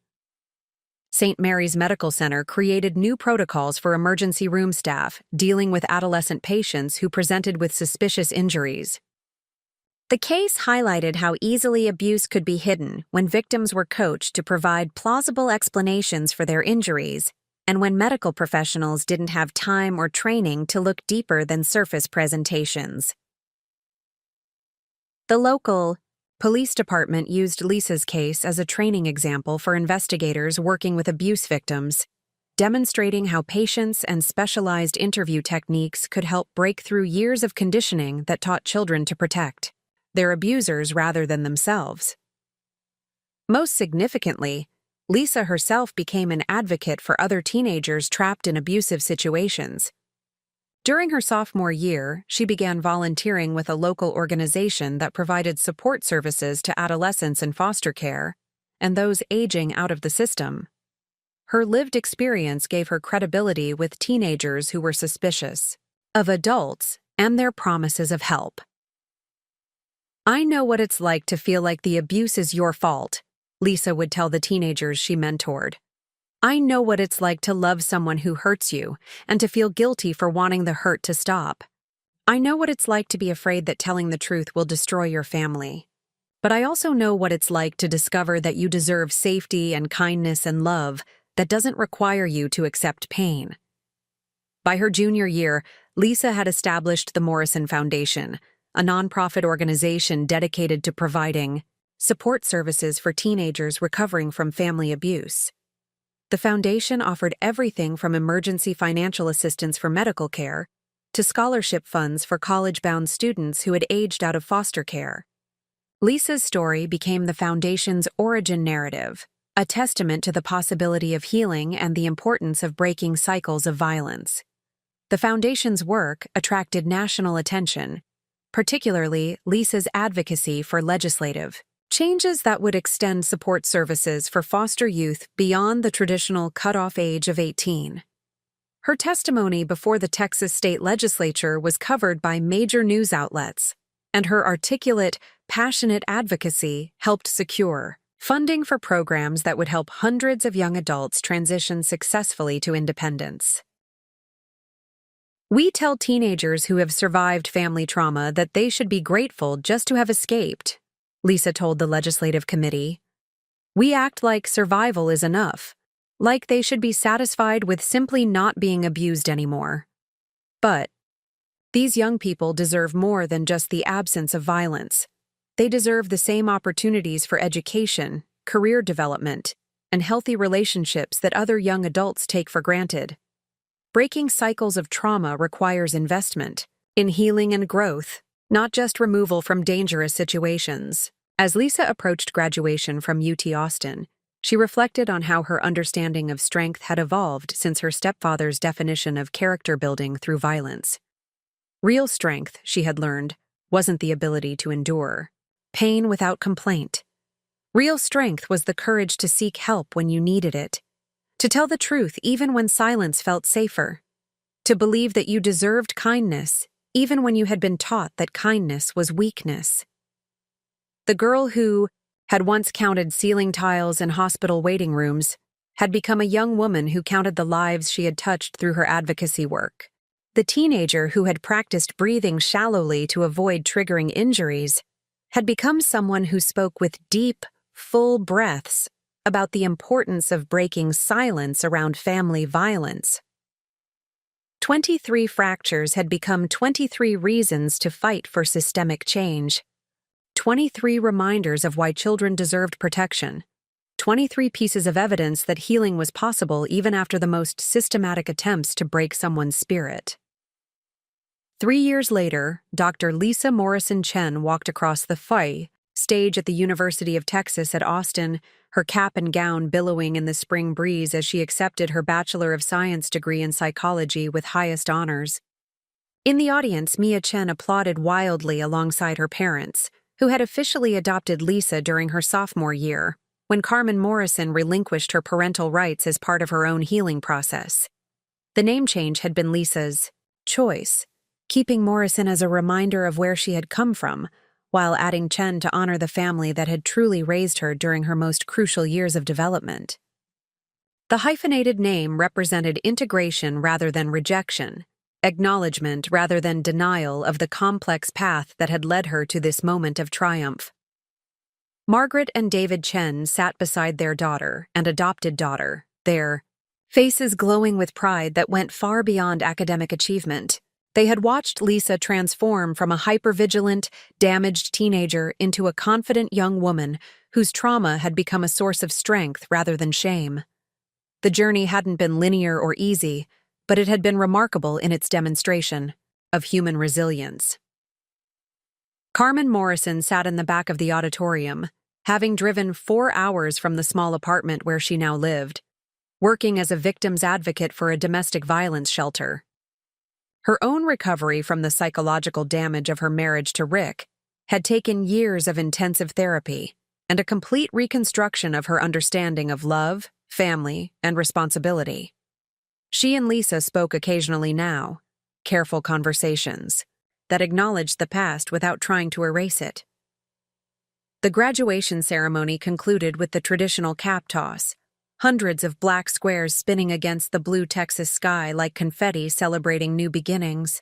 S1: St. Mary's Medical Center created new protocols for emergency room staff dealing with adolescent patients who presented with suspicious injuries. The case highlighted how easily abuse could be hidden when victims were coached to provide plausible explanations for their injuries, and when medical professionals didn't have time or training to look deeper than surface presentations. The local police department used Lisa's case as a training example for investigators working with abuse victims, demonstrating how patience and specialized interview techniques could help break through years of conditioning that taught children to protect their abusers rather than themselves. Most significantly, Lisa herself became an advocate for other teenagers trapped in abusive situations. During her sophomore year, she began volunteering with a local organization that provided support services to adolescents in foster care and those aging out of the system. Her lived experience gave her credibility with teenagers who were suspicious of adults and their promises of help. "I know what it's like to feel like the abuse is your fault," Lisa would tell the teenagers she mentored. "I know what it's like to love someone who hurts you and to feel guilty for wanting the hurt to stop. I know what it's like to be afraid that telling the truth will destroy your family. But I also know what it's like to discover that you deserve safety and kindness and love that doesn't require you to accept pain." By her junior year, Lisa had established the Morrison Foundation, a nonprofit organization dedicated to providing support services for teenagers recovering from family abuse. The foundation offered everything from emergency financial assistance for medical care to scholarship funds for college-bound students who had aged out of foster care. Lisa's story became the foundation's origin narrative, a testament to the possibility of healing and the importance of breaking cycles of violence. The foundation's work attracted national attention, particularly Lisa's advocacy for legislative changes that would extend support services for foster youth beyond the traditional cutoff age of 18. Her testimony before the Texas state legislature was covered by major news outlets, and her articulate, passionate advocacy helped secure funding for programs that would help hundreds of young adults transition successfully to independence. We tell teenagers who have survived family trauma that they should be grateful just to have escaped, Lisa told the legislative committee. We act like survival is enough, like they should be satisfied with simply not being abused anymore. But these young people deserve more than just the absence of violence. They deserve the same opportunities for education, career development, and healthy relationships that other young adults take for granted. Breaking cycles of trauma requires investment in healing and growth, not just removal from dangerous situations. As Lisa approached graduation from UT Austin, she reflected on how her understanding of strength had evolved since her stepfather's definition of character building through violence. Real strength, she had learned, wasn't the ability to endure pain without complaint. Real strength was the courage to seek help when you needed it, to tell the truth even when silence felt safer, to believe that you deserved kindness even when you had been taught that kindness was weakness. The girl who had once counted ceiling tiles in hospital waiting rooms had become a young woman who counted the lives she had touched through her advocacy work. The teenager who had practiced breathing shallowly to avoid triggering injuries had become someone who spoke with deep, full breaths about the importance of breaking silence around family violence. 23 fractures had become 23 reasons to fight for systemic change. 23 reminders of why children deserved protection. 23 pieces of evidence that healing was possible even after the most systematic attempts to break someone's spirit. 3 years later, Dr. Lisa Morrison Chen walked across the foyer stage at the University of Texas at Austin, her cap and gown billowing in the spring breeze as she accepted her Bachelor of Science degree in psychology with highest honors. In the audience, Mia Chen applauded wildly alongside her parents, who had officially adopted Lisa during her sophomore year, when Carmen Morrison relinquished her parental rights as part of her own healing process. The name change had been Lisa's choice, keeping Morrison as a reminder of where she had come from, while adding Chen to honor the family that had truly raised her during her most crucial years of development. The hyphenated name represented integration rather than rejection, acknowledgement rather than denial of the complex path that had led her to this moment of triumph. Margaret and David Chen sat beside their daughter and adopted daughter, their faces glowing with pride that went far beyond academic achievement. They had watched Lisa transform from a hypervigilant, damaged teenager into a confident young woman whose trauma had become a source of strength rather than shame. The journey hadn't been linear or easy, but it had been remarkable in its demonstration of human resilience. Carmen Morrison sat in the back of the auditorium, having driven 4 hours from the small apartment where she now lived, working as a victim's advocate for a domestic violence shelter. Her own recovery from the psychological damage of her marriage to Rick had taken years of intensive therapy and a complete reconstruction of her understanding of love, family, and responsibility. She and Lisa spoke occasionally now, careful conversations that acknowledged the past without trying to erase it. The graduation ceremony concluded with the traditional cap toss, hundreds of black squares spinning against the blue Texas sky like confetti celebrating new beginnings.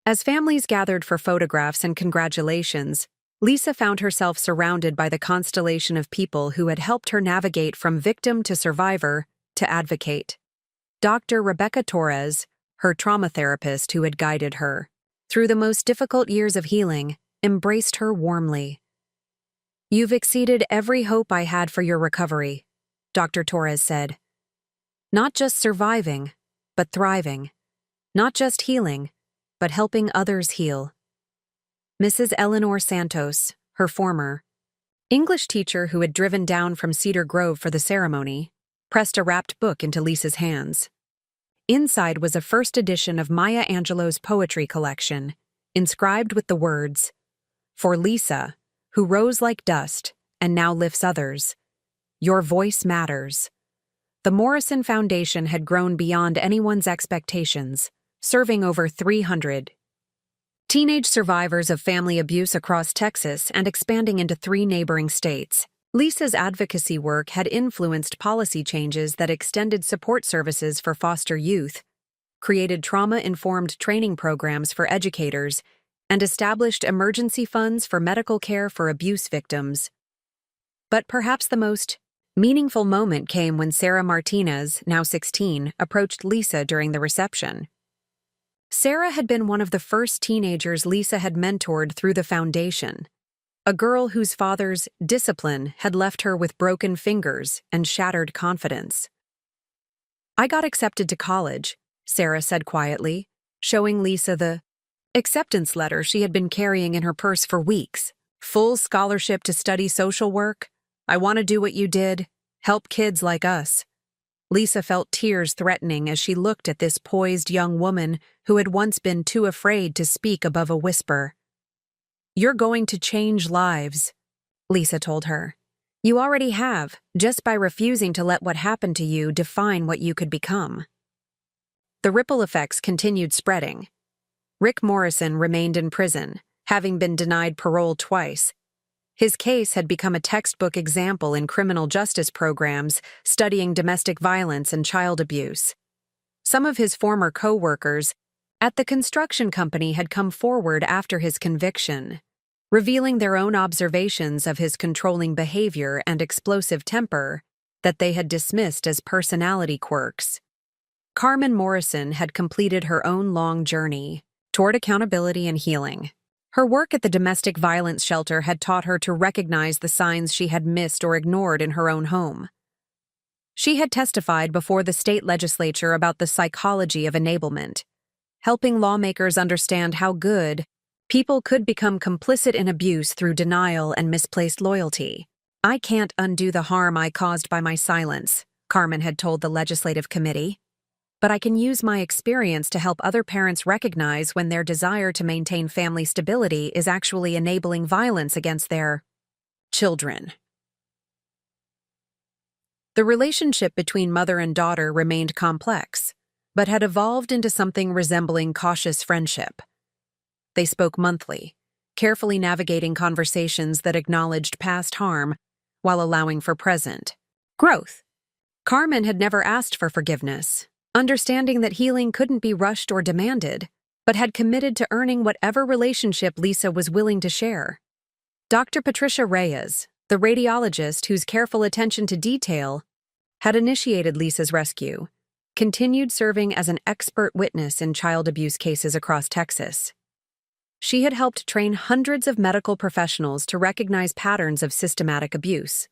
S1: As families gathered for photographs and congratulations, Lisa found herself surrounded by the constellation of people who had helped her navigate from victim to survivor to advocate. Dr. Rebecca Torres, her trauma therapist who had guided her through the most difficult years of healing, embraced her warmly. "You've exceeded every hope I had for your recovery," Dr. Torres said. Not just surviving, but thriving. Not just healing, but helping others heal. Mrs. Eleanor Santos, her former English teacher who had driven down from Cedar Grove for the ceremony, pressed a wrapped book into Lisa's hands. Inside was a first edition of Maya Angelou's poetry collection, inscribed with the words, "For Lisa, who rose like dust and now lifts others, your voice matters." The Morrison Foundation had grown beyond anyone's expectations, serving over 300 teenage survivors of family abuse across Texas and expanding into 3 neighboring states. Lisa's advocacy work had influenced policy changes that extended support services for foster youth, created trauma-informed training programs for educators, and established emergency funds for medical care for abuse victims. But perhaps the most meaningful moment came when Sarah Martinez, now 16, approached Lisa during the reception. Sarah had been one of the first teenagers Lisa had mentored through the foundation, a girl whose father's discipline had left her with broken fingers and shattered confidence. "I got accepted to college," Sarah said quietly, showing Lisa the acceptance letter she had been carrying in her purse for weeks. "Full scholarship to study social work. I want to do what you did, help kids like us." Lisa felt tears threatening as she looked at this poised young woman who had once been too afraid to speak above a whisper. "You're going to change lives," Lisa told her. "You already have, just by refusing to let what happened to you define what you could become." The ripple effects continued spreading. Rick Morrison remained in prison, having been denied parole twice. His case had become a textbook example in criminal justice programs studying domestic violence and child abuse. Some of his former co-workers at the construction company had come forward after his conviction, revealing their own observations of his controlling behavior and explosive temper that they had dismissed as personality quirks. Carmen Morrison had completed her own long journey toward accountability and healing. Her work at the domestic violence shelter had taught her to recognize the signs she had missed or ignored in her own home. She had testified before the state legislature about the psychology of enablement, helping lawmakers understand how good people could become complicit in abuse through denial and misplaced loyalty. "I can't undo the harm I caused by my silence," Carmen had told the legislative committee. "But I can use my experience to help other parents recognize when their desire to maintain family stability is actually enabling violence against their children." The relationship between mother and daughter remained complex, but had evolved into something resembling cautious friendship. They spoke monthly, carefully navigating conversations that acknowledged past harm while allowing for present growth. Carmen had never asked for forgiveness, understanding that healing couldn't be rushed or demanded, but had committed to earning whatever relationship Lisa was willing to share. Dr. Patricia Reyes, the radiologist whose careful attention to detail had initiated Lisa's rescue, continued serving as an expert witness in child abuse cases across Texas. She had helped train hundreds of medical professionals to recognize patterns of systematic abuse,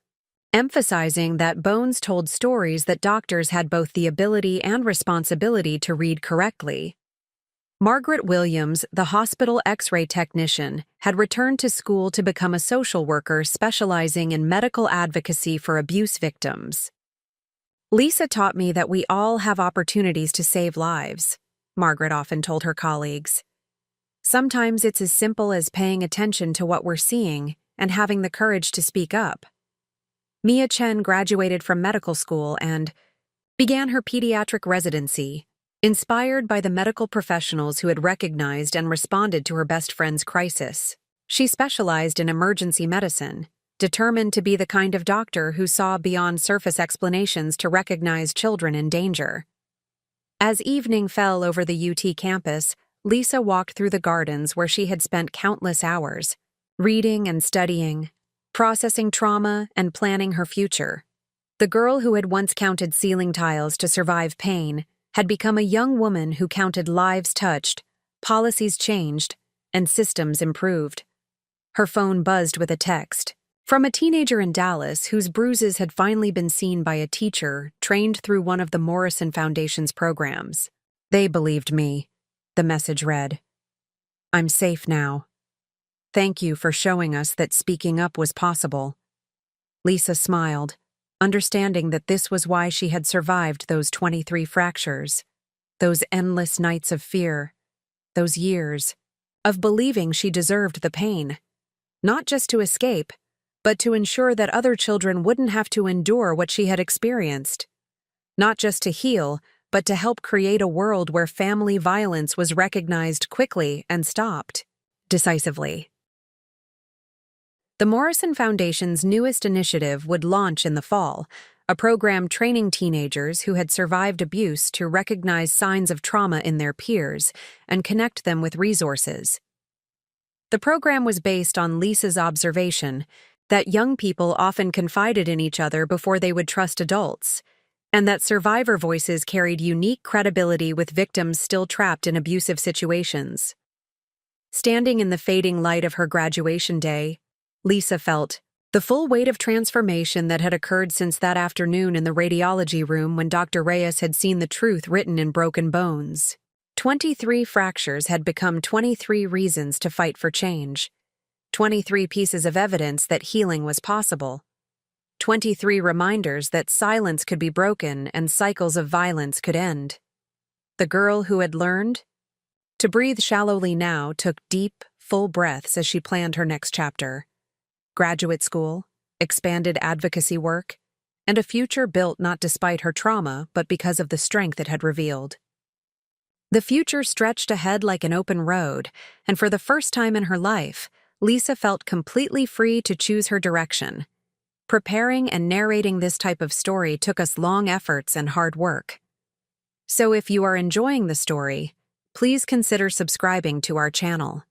S1: emphasizing that bones told stories that doctors had both the ability and responsibility to read correctly. Margaret Williams, the hospital X-ray technician, had returned to school to become a social worker specializing in medical advocacy for abuse victims. "Lisa taught me that we all have opportunities to save lives," Margaret often told her colleagues. "Sometimes it's as simple as paying attention to what we're seeing and having the courage to speak up." Mia Chen graduated from medical school and began her pediatric residency, inspired by the medical professionals who had recognized and responded to her best friend's crisis. She specialized in emergency medicine, determined to be the kind of doctor who saw beyond surface explanations to recognize children in danger. As evening fell over the UT campus, Lisa walked through the gardens where she had spent countless hours, reading and studying, processing trauma and planning her future. The girl who had once counted ceiling tiles to survive pain had become a young woman who counted lives touched, policies changed, and systems improved. Her phone buzzed with a text. From a teenager in Dallas whose bruises had finally been seen by a teacher trained through one of the Morrison Foundation's programs. They believed me, the message read. I'm safe now. Thank you for showing us that speaking up was possible. Lisa smiled, understanding that this was why she had survived those 23 fractures, those endless nights of fear, those years of believing she deserved the pain, not just to escape, but to ensure that other children wouldn't have to endure what she had experienced. Not just to heal, but to help create a world where family violence was recognized quickly and stopped decisively. The Morrison Foundation's newest initiative would launch in the fall, a program training teenagers who had survived abuse to recognize signs of trauma in their peers and connect them with resources. The program was based on Lisa's observation that young people often confided in each other before they would trust adults, and that survivor voices carried unique credibility with victims still trapped in abusive situations. Standing in the fading light of her graduation day, Lisa felt the full weight of transformation that had occurred since that afternoon in the radiology room when Dr. Reyes had seen the truth written in broken bones. 23 fractures had become 23 reasons to fight for change. 23 pieces of evidence that healing was possible. 23 reminders that silence could be broken and cycles of violence could end. The girl who had learned to breathe shallowly now took deep, full breaths as she planned her next chapter. Graduate school, expanded advocacy work, and a future built not despite her trauma but because of the strength it had revealed. The future stretched ahead like an open road, and for the first time in her life, Lisa felt completely free to choose her direction. Preparing and narrating this type of story took us long efforts and hard work. So if you are enjoying the story, please consider subscribing to our channel.